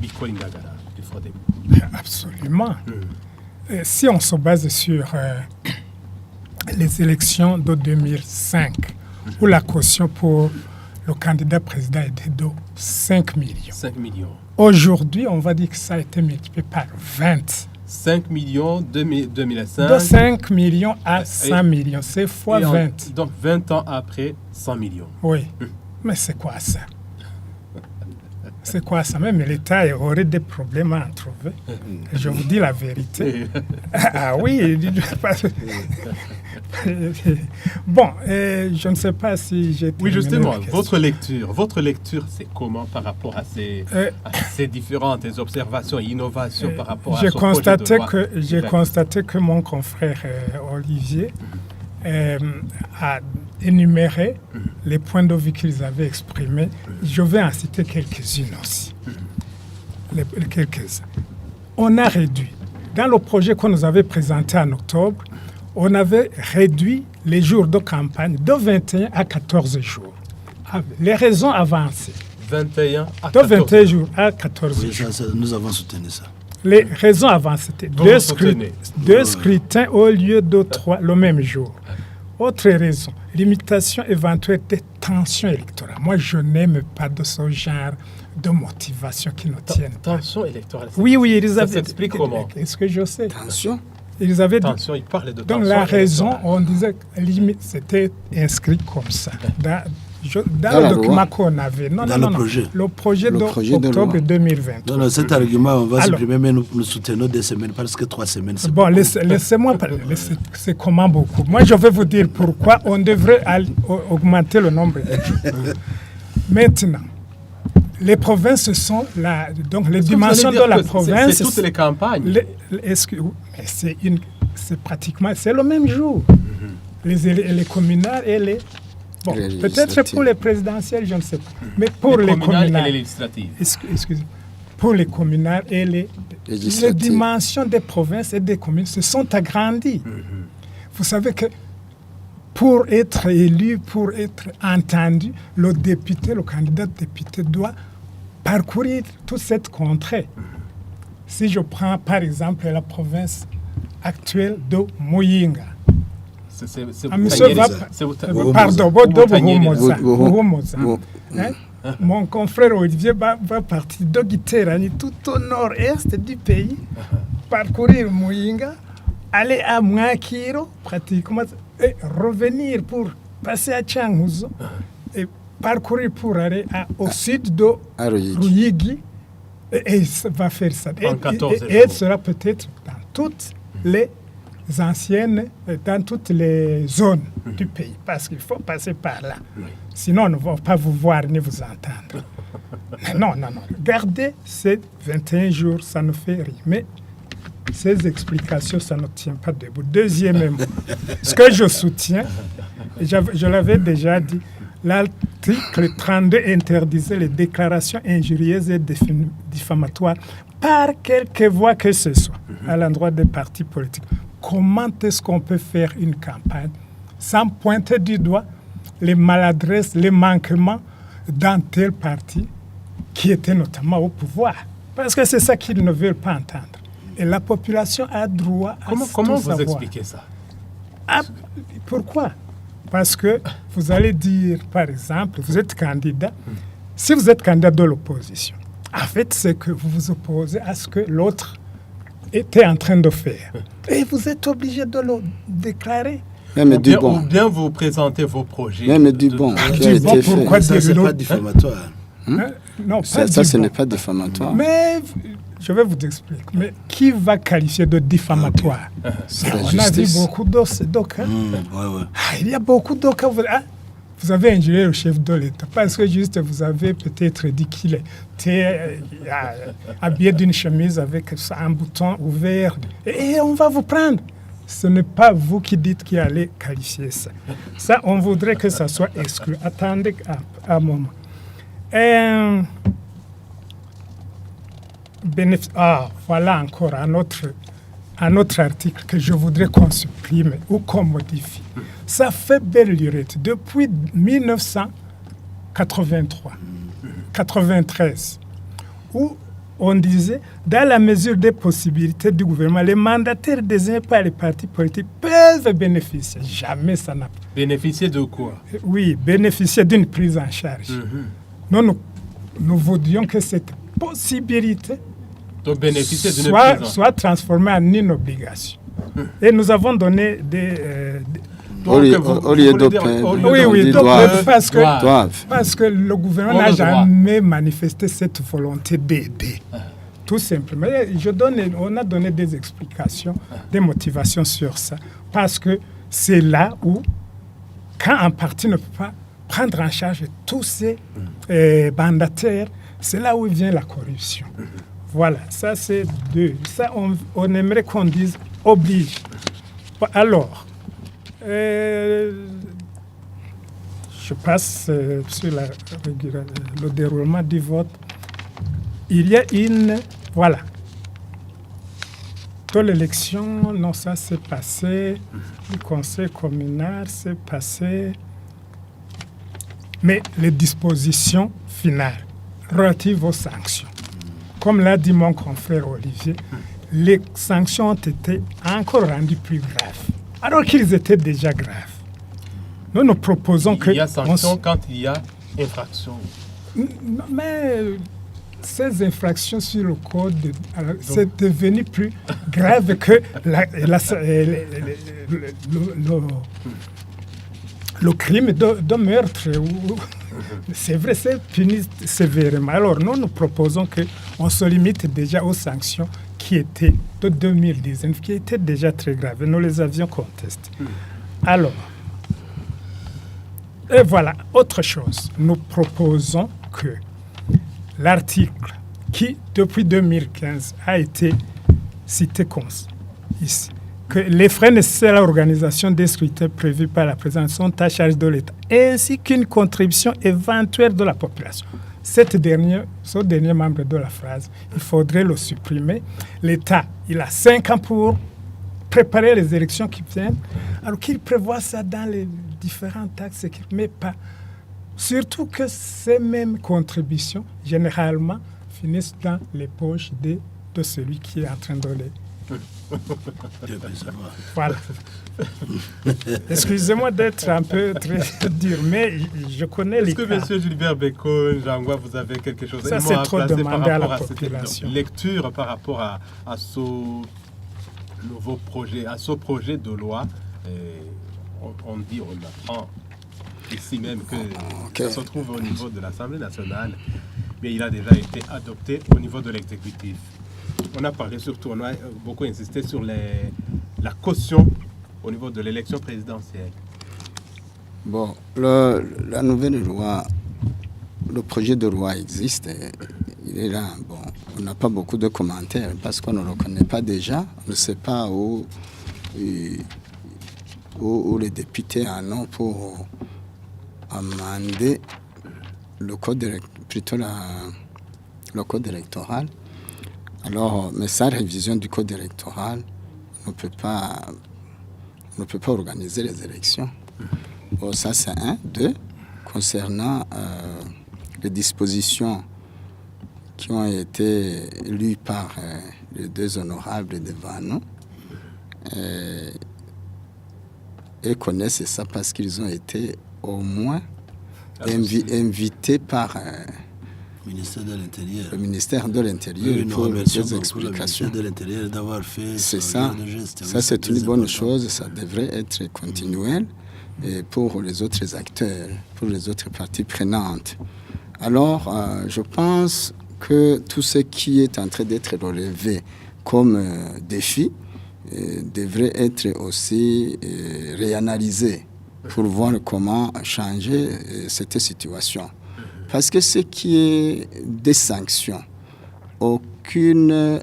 Biko Lingagala du FRODEB? Absolument. Si on se base sur les élections de 2005, où la caution pour le candidat président était de 5 millions. 5 millions. Aujourd'hui, on va dire que ça a été multiplié par 20. 5 millions 2005. De 5 millions à 100 millions, c'est fois 20. Donc 20 ans après, 100 millions. Oui. Mais c'est quoi ça? C'est quoi ça? Même l'État aurait des problèmes à en trouver. Je vous dis la vérité. Ah oui. Bon, je ne sais pas si j'ai... Oui, justement, votre lecture, c'est comment par rapport à ces différentes observations et innovations par rapport à ce projet de loi? J'ai constaté que mon confrère Olivier a énuméré les points de vue qu'ils avaient exprimés. Je vais en citer quelques-unes aussi. Quelques-uns. On a réduit. Dans le projet qu'on nous avait présenté en octobre, on avait réduit les jours de campagne de 21 à 14 jours. Les raisons avancées. 21 à 14 de 21 jours à 14 oui, jours. Ça, nous avons soutenu ça. Les raisons avancées, c'était deux scrutins au lieu de 3 le même jour. Autre raison, limitation éventuelle des tensions électorales. Moi, je n'aime pas de ce genre de motivation qui nous tiennent. Tension électorale. Oui, ils avaient... Ça s'explique comment? Est-ce que je sais? Tension. Ils avaient tension, ils parlaient de tension. Donc la raison, on disait limite, c'était inscrit comme ça. Dans le document qu'on avait. Non, projet. Le projet d'octobre 2020. Non, cet argument, on va supprimer, mais nous soutenons 2 semaines, parce que 3 semaines, c'est bon, laissez-moi parler. C'est comment beaucoup. Moi, je vais vous dire pourquoi on devrait augmenter le nombre de jours. Maintenant, les provinces sont là. Donc, les dimensions de la province... C'est toutes les campagnes. C'est pratiquement... C'est le même jour. Les communales et les... Bon, peut-être pour les présidentielles, je ne sais pas. Mais pour les communales et les législatives. Excusez. Pour les communales et les dimensions des provinces et des communes se sont agrandies. Vous savez que pour être élu, pour être entendu, le candidat député doit parcourir toute cette contrée. Si je prends par exemple la province actuelle de Muyinga, mon confrère Olivier va partir de Giterani tout au nord-est du pays, parcourir Muyinga, aller à Mwakiro, pratiquement, et revenir pour passer à Tchangouzo, et parcourir pour aller au sud de Ruyigi, et il va faire ça. Et il sera peut-être dans toutes les anciennes, dans toutes les zones du pays, parce qu'il faut passer par là. Sinon, on ne va pas vous voir ni vous entendre. Non. Gardez ces 21 jours, ça ne fait rien. Mais ces explications, ça ne tient pas debout. Deuxièmement, ce que je soutiens, je l'avais déjà dit, l'article 32 interdisait les déclarations injurieuses et diffamatoires par quelque voie que ce soit à l'endroit des partis politiques. Comment est-ce qu'on peut faire une campagne sans pointer du doigt les maladresses, les manquements dans tel parti qui était notamment au pouvoir? Parce que c'est ça qu'ils ne veulent pas entendre. Et la population a droit à Comment vous savoir. expliquez ça? Pourquoi? Parce que vous allez dire, par exemple, vous êtes candidat. Si vous êtes candidat de l'opposition, en fait, c'est que vous vous opposez à ce que l'autre était en train de faire. Et vous êtes obligé de le déclarer. Même du bon. Ou bien vous présentez vos projets. Même du bon qui a été fait. Ça, c'est pas diffamatoire. Non, Ça, pas ce du n'est bon. pas diffamatoire. Mais je vais vous expliquer. Mais qui va qualifier de diffamatoire? C'est la On a vu justice. beaucoup de cas. Ouais. Il y a beaucoup de cas. Vous avez injurié le chef de l'État parce que juste vous avez peut-être dit qu'il était habillé d'une chemise avec un bouton ouvert. Et on va vous prendre. Ce n'est pas vous qui dites qu'il allait qualifier ça. Ça, on voudrait que ça soit exclu. Attendez un moment. Voilà encore un autre article que je voudrais qu'on supprime ou qu'on modifie. Ça fait belle lurette. Depuis 1993, où on disait, dans la mesure des possibilités du gouvernement, les mandataires désignés par les partis politiques peuvent bénéficier. Jamais ça n'a pas. Bénéficier de quoi? Oui, bénéficier d'une prise en charge. Nous voudrions que cette possibilité Donc bénéficier d'une prise en soit transformée en une obligation. Et nous avons donné des... Au lieu de Oui, donc, doivent. parce que le gouvernement n'a jamais manifesté cette volonté d'aider. Tout simplement. On a donné des explications, des motivations sur ça. Parce que c'est là où, quand un parti ne peut pas prendre en charge tous ces mandataires, c'est là où vient la corruption. Voilà, ça c'est deux. Ça, on aimerait qu'on dise oblige. Alors, je passe sur le déroulement du vote. Il y a voilà. De l'élection, non, ça s'est passé. Le conseil communal s'est passé. Mais les dispositions finales relatives aux sanctions, comme l'a dit mon confrère Olivier, les sanctions ont été encore rendues plus graves, alors qu'ils étaient déjà graves. Nous proposons que... Il y a sanction quand il y a infraction. Mais ces infractions sur le code, c'est devenu plus grave que le crime de meurtre. C'est vrai, c'est puni sévèrement. Alors nous proposons qu'on se limite déjà aux sanctions qui étaient de 2019, qui étaient déjà très graves. Nous les avions contestées. Alors, et voilà, autre chose. Nous proposons que l'article qui, depuis 2015, a été cité ici, que les frais nécessaires à l'organisation des scrutins prévus par la présidence sont à charge de l'État, ainsi qu'une contribution éventuelle de la population. Ce dernier membre de la phrase, il faudrait le supprimer. L'État, il a 5 ans pour préparer les élections qui viennent, alors qu'il prévoit ça dans les différents taxes, mais pas. Surtout que ces mêmes contributions, généralement, finissent dans les poches de celui qui est en train de les... Voilà. Excusez-moi d'être un peu très dur, mais je connais les cas. Est-ce que M. Gilbert Bécon, Jean-Gouin, vous avez quelque chose ça, c'est trop demandé à la population. Lecture par rapport à ce nouveau projet, à ce projet de loi. On apprend ici même que ça se trouve au niveau de l'Assemblée nationale, mais il a déjà été adopté au niveau de l'exécutif. On a parlé surtout, on a beaucoup insisté sur la caution au niveau de l'élection présidentielle. Bon, la nouvelle loi, le projet de loi existe, il est là. Bon, on n'a pas beaucoup de commentaires parce qu'on ne le connaît pas déjà. On ne sait pas où les députés en ont pour amender le code électoral. Alors, mais sans révision du code électoral, on ne peut pas organiser les élections. Bon, ça c'est un. Deux, concernant les dispositions qui ont été lues par les deux honorables devant nous, et connaissent ça parce qu'ils ont été au moins invités par le ministère de l'Intérieur pour des explications. Le ministère de l'Intérieur d'avoir fait c'est ça. Ça, c'est une bonne chose. Ça devrait être continuel et pour les autres acteurs, pour les autres parties prenantes. Alors, je pense que tout ce qui est en train d'être relevé comme défi devrait être aussi réanalysé pour voir comment changer cette situation. Parce que ce qui est des sanctions, aucune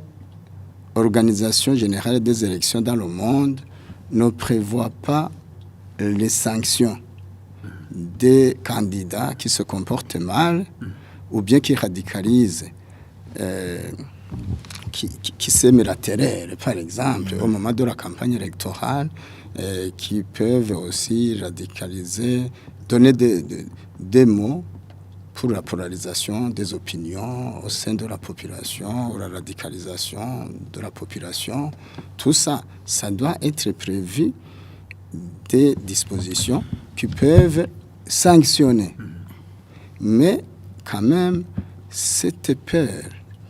organisation générale des élections dans le monde ne prévoit pas les sanctions des candidats qui se comportent mal ou bien qui radicalisent, qui sèment la terreur, par exemple, au moment de la campagne électorale, qui peuvent aussi radicaliser, donner des mots pour la polarisation des opinions au sein de la population, ou la radicalisation de la population. Tout ça, ça doit être prévu des dispositions qui peuvent sanctionner. Mais quand même, cette peur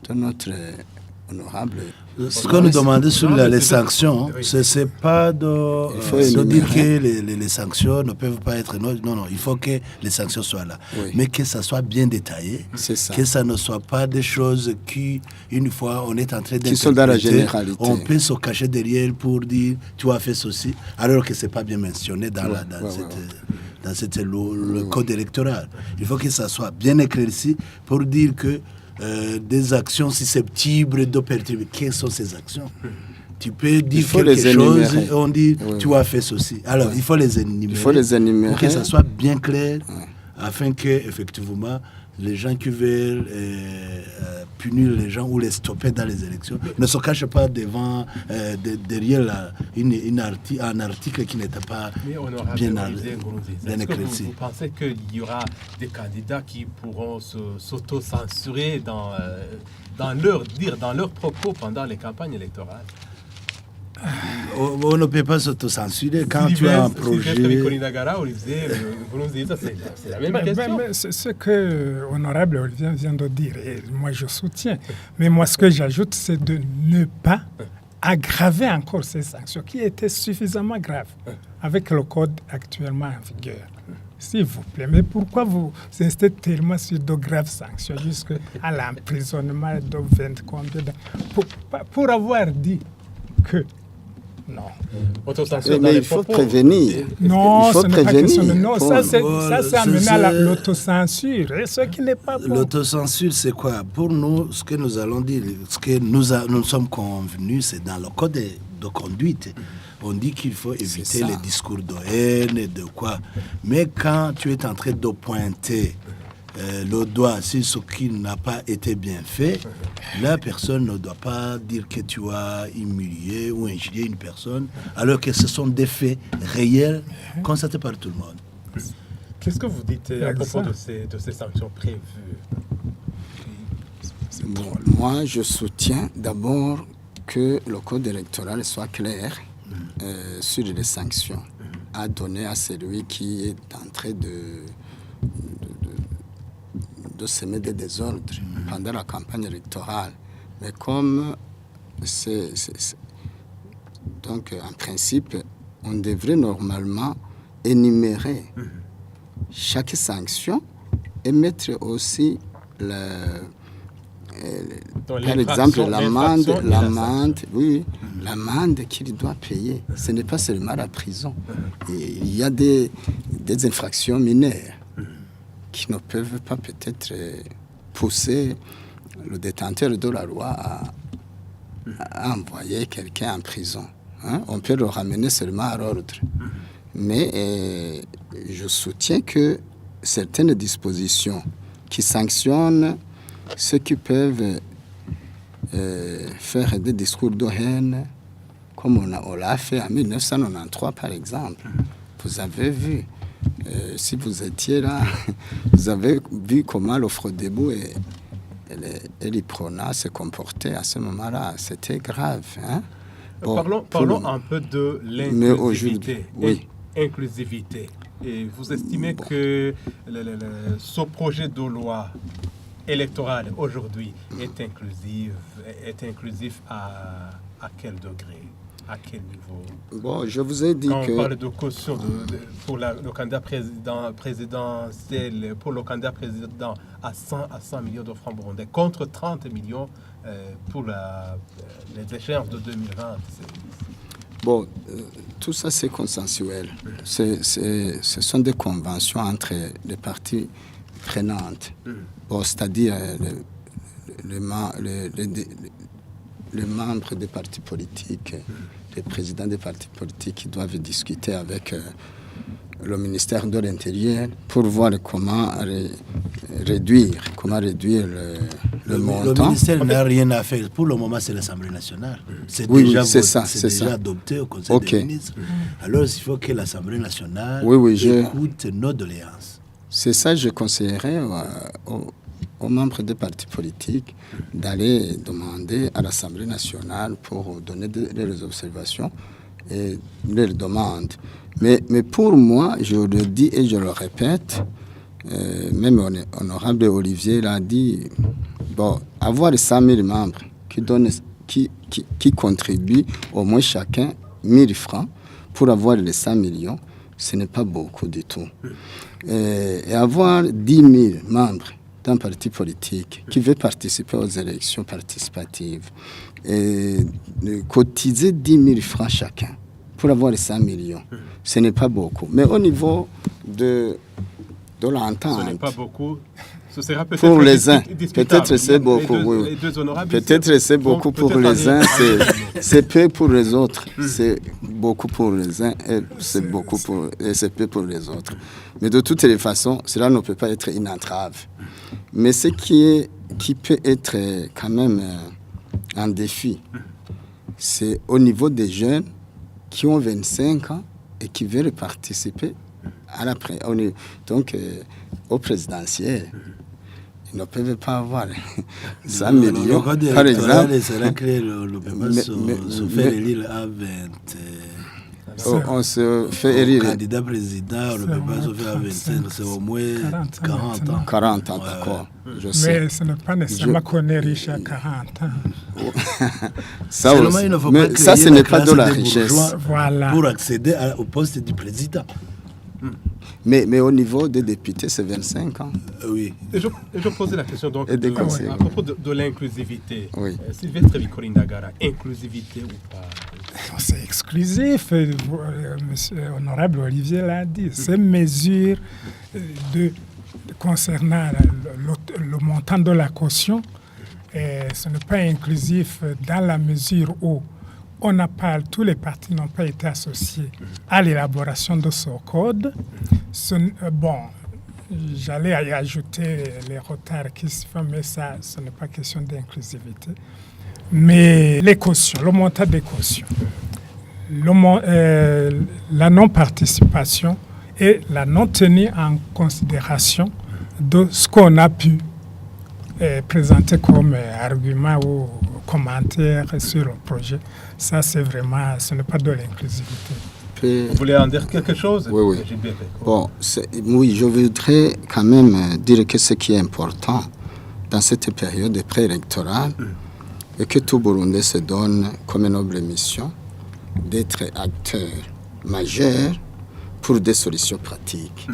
de notre honorable... Ce qu'on nous demandait sur les sanctions, ce n'est pas de dire que les sanctions ne peuvent pas être... Non, il faut que les sanctions soient là. Oui. Mais que ça soit bien détaillé. C'est ça. Que ça ne soit pas des choses qui, une fois, on est en train d'interpréter, qui sont dans la généralité. On peut se cacher derrière pour dire « tu as fait ceci », alors que ce n'est pas bien mentionné dans le code électoral. Il faut que ça soit bien éclairci pour dire que des actions susceptibles de perturber. Quelles sont ces actions? Tu peux dire quelque chose et on dit tu as fait ceci. Alors il faut les énumérer. Pour que ça soit bien clair, afin que effectivement les gens qui veulent punir les gens ou les stopper dans les élections ne se cachent pas devant derrière un article qui n'était pas bien éclairci. Vous pensez qu'il y aura des candidats qui pourront s'auto-censurer dans leurs propos pendant les campagnes électorales? On ne peut pas s'autocensurer quand tu as un projet. C'est la même question. Mais ce que l'honorable Olivier vient de dire, et moi je soutiens. Mais moi ce que j'ajoute, c'est de ne pas aggraver encore ces sanctions qui étaient suffisamment graves avec le code actuellement en vigueur. S'il vous plaît, mais pourquoi vous insistez tellement sur de graves sanctions jusqu'à l'emprisonnement de 20 combien pour avoir dit que non. Mais il faut prévenir. Non, ce n'est pas question de non. Ça, c'est amené à l'autocensure. Et ce qui n'est pas bon. L'autocensure, c'est quoi? Pour nous, ce que nous allons dire, ce que nous sommes convenus, c'est dans le code de conduite. On dit qu'il faut éviter les discours de haine et de quoi. Mais quand tu es en train de pointer le doigt sur ce qui n'a pas été bien fait, la personne ne doit pas dire que tu as humilié ou injurié une personne, alors que ce sont des faits réels constatés par tout le monde. Qu'est-ce que vous dites à propos de ces sanctions prévues? Bon, moi, je soutiens d'abord que le code électoral soit clair sur les sanctions à donner à celui qui est en train de semer des désordres pendant la campagne électorale. Mais comme donc en principe, on devrait normalement énumérer chaque sanction et mettre aussi par exemple l'amende qu'il doit payer. Ce n'est pas seulement la prison. Et il y a des infractions mineures qui ne peuvent pas peut-être pousser le détenteur de la loi à envoyer quelqu'un en prison. On peut le ramener seulement à l'ordre. Mais je soutiens que certaines dispositions qui sanctionnent ceux qui peuvent faire des discours de haine, comme on l'a fait en 1993 par exemple. Vous avez vu, si vous étiez là, vous avez vu comment le Frodebo et l'Iprona se comportaient à ce moment-là. C'était grave. Bon, parlons un peu de l'inclusivité. Inclusivité. Et vous estimez que ce projet de loi électoral aujourd'hui est inclusif à quel degré? À quel niveau? Bon, je vous ai dit Quand que... on parle de caution pour le candidat présidentiel, pour le candidat président à 100 millions de francs burundais, contre 30 millions pour les échéances de 2020. Bon, tout ça c'est consensuel. Ce sont des conventions entre les parties prenantes. Bon, c'est-à-dire les membres des partis politiques, les présidents des partis politiques qui doivent discuter avec le ministère de l'Intérieur pour voir comment réduire le montant. Le ministère n'a rien à faire. Pour le moment, c'est l'Assemblée nationale. C'est Oui, déjà, c'est ça, c'est c'est déjà ça. adopté au Conseil des ministres. Alors, il faut que l'Assemblée nationale écoute nos doléances. C'est ça, je conseillerais aux membres des partis politiques d'aller demander à l'Assemblée nationale pour donner des observations et leurs demandes. Mais pour moi, je le dis et je le répète, même honorable Olivier l'a dit, bon, avoir 100 000 membres qui contribuent au moins chacun 1000 francs pour avoir les 100 millions, ce n'est pas beaucoup du tout. Et avoir 10 000 membres d'un parti politique qui veut participer aux élections participatives et cotiser 10 000 francs chacun pour avoir les 100 millions, ce n'est pas beaucoup. Mais au niveau de l'entente... Ce n'est pas beaucoup. Ce sera peut-être pour les uns, peut-être c'est beaucoup. Peut-être c'est beaucoup pour les uns, c'est peu pour les autres. C'est beaucoup pour les uns et c'est peu pour les autres. Mais de toutes les façons, cela ne peut pas être une entrave. Mais ce qui peut être quand même un défi, c'est au niveau des jeunes qui ont 25 ans et qui veulent participer au présidentiel. Ils ne peuvent pas avoir 100 millions, par exemple. Se fait élire à 20. On se fait élire. Le candidat président, le débat se fait à 25, c'est au moins 40 ans. 40 ans, d'accord. Je sais. Mais ce n'est pas nécessairement qu'on est riche à 40 ans. Ça, mais ça, ce n'est pas de la richesse. Voilà. Pour accéder au poste du président. Mais au niveau des députés, c'est 25 ans. Oui. Et je posais la question donc à propos de l'inclusivité. Oui. Sylvestre Bikolinda-Gara, inclusivité ou pas? C'est exclusif, monsieur honorable Olivier l'a dit. Ces mesures concernant le montant de la caution, ce n'est pas inclusif dans la mesure où tous les partis n'ont pas été associés à l'élaboration de ce code. J'allais y ajouter les retards qui se font, mais ça, ce n'est pas question d'inclusivité. Mais les cautions, le montant des cautions, la non-participation et la non-tenue en considération de ce qu'on a pu présenter comme argument ou commentaire sur le projet, ça c'est vraiment, ce n'est pas de l'inclusivité. Vous voulez en dire quelque chose? Oui. Bon, oui, je voudrais quand même dire que ce qui est important dans cette période préélectorale, et que tout Burundais se donne comme une noble mission d'être acteur majeur pour des solutions pratiques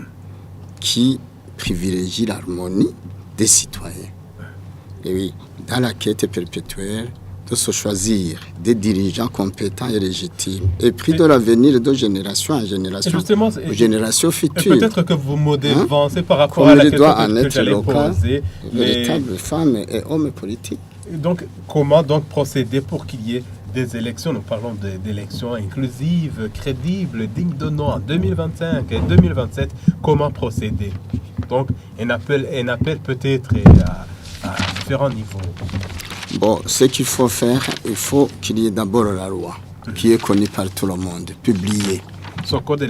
qui privilégient l'harmonie des citoyens. Et oui, dans la quête perpétuelle de se choisir des dirigeants compétents et légitimes, et puis de l'avenir de génération en génération, aux générations futures. Peut-être que vous m'avancez par rapport à la question que j'allais poser. Véritables femmes et hommes politiques. Donc, comment donc procéder pour qu'il y ait des élections? Nous parlons d'élections inclusives, crédibles, dignes de nom en 2025 et 2027. Comment procéder? Donc, un appel peut-être à différents niveaux. Bon, ce qu'il faut faire, il faut qu'il y ait d'abord la loi, qui est connue par tout le monde, publiée. Ce code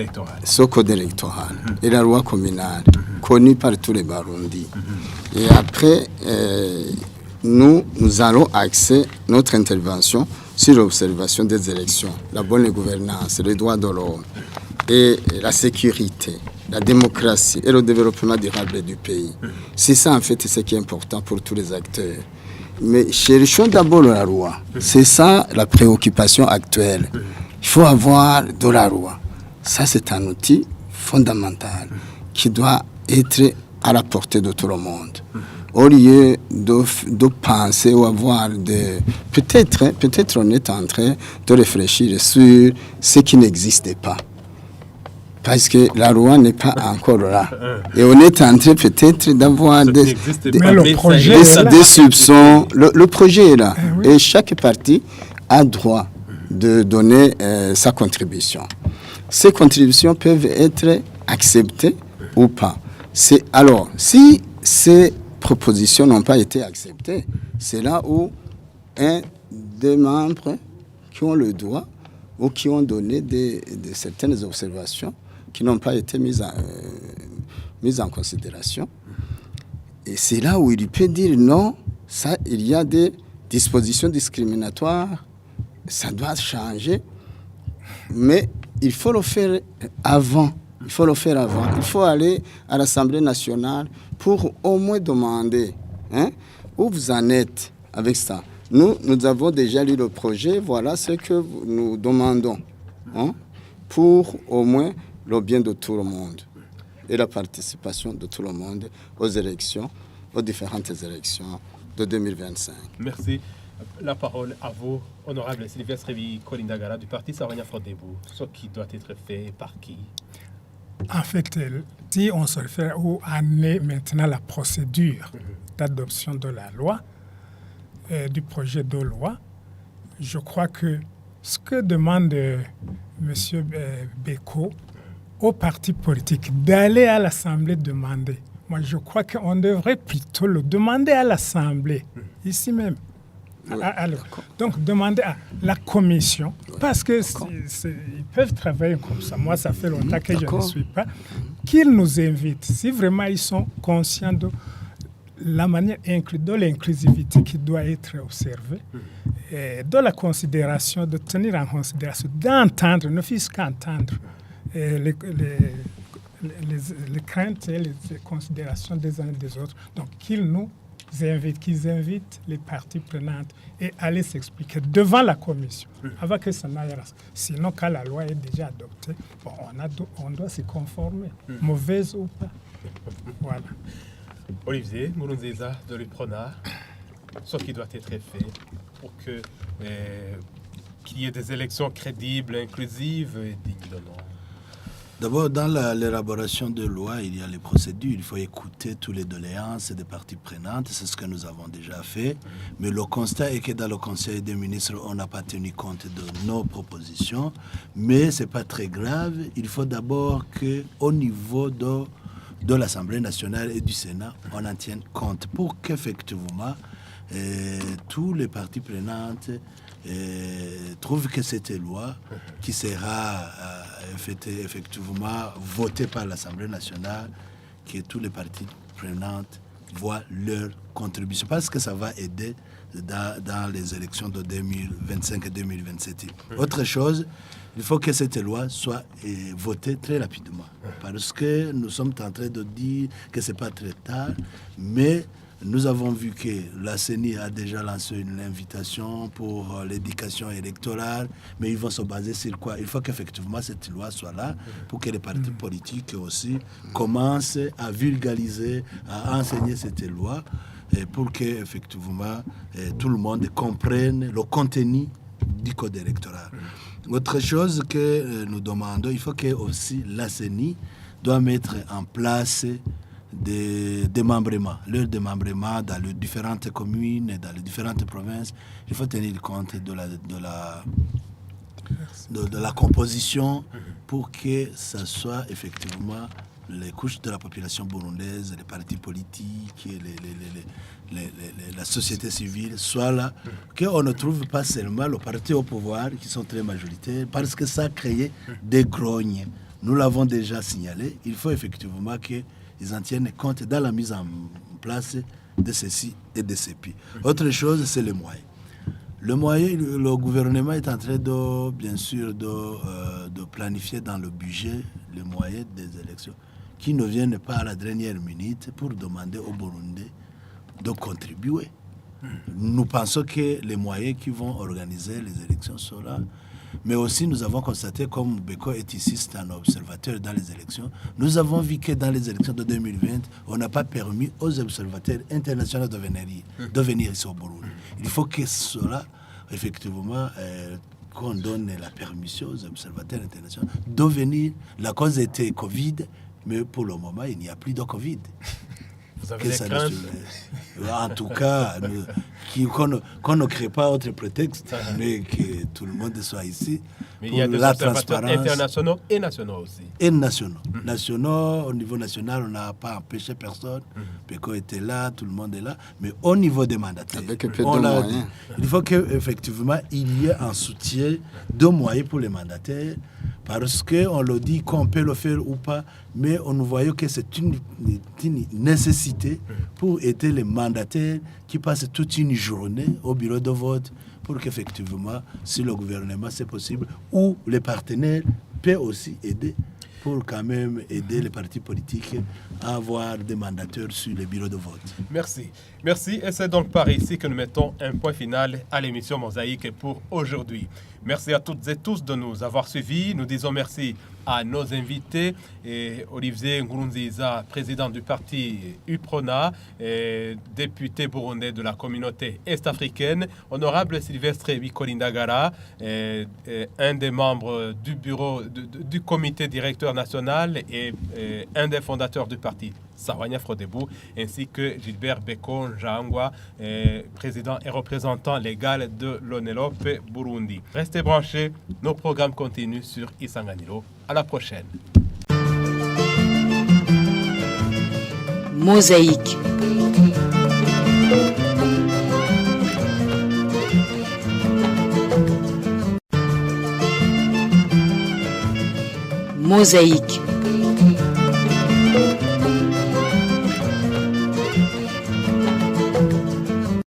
électoral. Et la loi communale, connue par tous les Burundis. Et après, nous allons axer notre intervention sur l'observation des élections, la bonne gouvernance, les droits de l'homme et la sécurité la démocratie et le développement durable du pays. C'est ça, en fait, ce qui est important pour tous les acteurs. Mais cherchons d'abord la loi. C'est ça la préoccupation actuelle. Il faut avoir de la loi. Ça, c'est un outil fondamental qui doit être à la portée de tout le monde. Au lieu de penser ou avoir de... Peut-être on est en train de réfléchir sur ce qui n'existait pas. Parce que la loi n'est pas encore là. Et on est en train peut-être d'avoir des soupçons. Le projet est là. Oui. Et chaque parti a droit de donner sa contribution. Ces contributions peuvent être acceptées ou pas. Alors, si ces propositions n'ont pas été acceptées, c'est là où un des membres qui ont le droit ou qui ont donné certaines observations qui n'ont pas été mises en considération. Et c'est là où il peut dire non, ça, il y a des dispositions discriminatoires, ça doit changer, mais il faut le faire avant. Il faut aller à l'Assemblée nationale pour au moins demander où vous en êtes avec ça. Nous avons déjà lu le projet, voilà ce que nous demandons pour au moins le bien de tout le monde et la participation de tout le monde aux élections, aux différentes élections de 2025. Merci. La parole à vous, honorable Sylvestre Kolindagara du parti Sarwania Frodebo. Ce qui doit être fait par qui? En fait, si on se fait où en est maintenant la procédure d'adoption de la loi, du projet de loi, je crois que ce que demande M. Beko aux partis politiques d'aller à l'Assemblée demander, moi je crois qu'on devrait plutôt le demander à l'Assemblée, ici même. Oui, donc demander à la commission, parce que ils peuvent travailler comme ça. Moi, ça fait longtemps que je ne suis pas. Qu'ils nous invitent, si vraiment ils sont conscients de la manière de l'inclusivité qui doit être observée, et de la considération, de tenir en considération, d'entendre, ne fût-ce qu'entendre les craintes et les considérations des uns et des autres. Donc qu'ils invitent les parties prenantes et aller s'expliquer devant la commission, avant que ça n'aille. Sinon, quand la loi est déjà adoptée, on doit s'y conformer, mauvaise ou pas. Voilà. Olivier Murunziza de l'UPRONA, ce qui doit être fait pour qu'il y ait des élections crédibles, inclusives et dignes de nom. D'abord, dans l'élaboration de loi, il y a les procédures. Il faut écouter toutes les doléances des parties prenantes. C'est ce que nous avons déjà fait. Mais le constat est que dans le Conseil des ministres, on n'a pas tenu compte de nos propositions. Mais ce n'est pas très grave. Il faut d'abord qu'au niveau de l'Assemblée nationale et du Sénat, on en tienne compte pour qu'effectivement, tous les parties prenantes trouvent que cette loi qui sera effectivement votée par l'Assemblée nationale, que tous les parties prenantes voient leur contribution, parce que ça va aider dans les élections de 2025 et 2027. Autre chose, il faut que cette loi soit votée très rapidement, parce que nous sommes en train de dire que ce n'est pas très tard, mais nous avons vu que la CENI a déjà lancé une invitation pour l'éducation électorale, mais ils vont se baser sur quoi? Il faut qu'effectivement cette loi soit là pour que les partis politiques aussi commencent à vulgariser, à enseigner cette loi, pour qu'effectivement tout le monde comprenne le contenu du code électoral. Autre chose que nous demandons, il faut que aussi la CENI doit mettre en place des démembrements, leur démembrement dans les différentes communes, dans les différentes provinces. Il faut tenir compte de la composition pour que ça soit effectivement les couches de la population burundaise, les partis politiques, la société civile soient là, qu'on ne trouve pas seulement le parti au pouvoir qui sont très majoritaires, parce que ça a créé des grognes. Nous l'avons déjà signalé. Il faut effectivement qu'ils en tiennent compte dans la mise en place de ceci et de ceci. Autre chose, c'est les moyens. Le moyen, le gouvernement est en train de, bien sûr, de planifier dans le budget les moyens des élections. qui ne viennent pas à la dernière minute pour demander au Burundi de contribuer. Nous pensons que les moyens qui vont organiser les élections sont là. Mais aussi, nous avons constaté, comme Beko est ici, c'est un observateur dans les élections, nous avons vu que dans les élections de 2020, on n'a pas permis aux observateurs internationaux de venir ici au Burundi. Il faut que cela, effectivement, qu'on donne la permission aux observateurs internationaux de venir. La cause était Covid, mais pour le moment, il n'y a plus de Covid. Vous avez des craintes? En tout cas, qu'on ne crée pas autre prétexte, mais que tout le monde soit ici. Mais pour il y a des la observateurs transparence. internationaux et nationaux aussi. Et nationaux. Nationaux, au niveau national, on n'a pas empêché personne. Péco était là, tout le monde est là. Mais au niveau des mandataires, Avec un peu de on l'a moyens. dit, il faut qu'effectivement, il y ait un soutien de moyens pour les mandataires. Parce qu'on le dit qu'on peut le faire ou pas, mais on voit que c'est une nécessité pour aider les mandataires qui passent toute une journée au bureau de vote pour qu'effectivement, si le gouvernement c'est possible, ou les partenaires peuvent aussi aider pour quand même aider les partis politiques à avoir des mandataires sur les bureaux de vote. Merci. Merci. Et c'est donc par ici que nous mettons un point final à l'émission Mosaïque pour aujourd'hui. Merci à toutes et tous de nous avoir suivis. Nous disons merci à nos invités, et Olivier Nkurunziza, président du parti UPRONA, et député burundais de la communauté est-africaine, honorable Sylvestre Bikolindagara, un des membres du bureau du comité directeur national et un des fondateurs du parti Sahwanya Frodebou, ainsi que Gilbert Beko Njangwa, président et représentant légal de l'ONELOP Burundi. Restez branchés, nos programmes continuent sur Isanganiro. À la prochaine. Mosaïque. Mosaïque.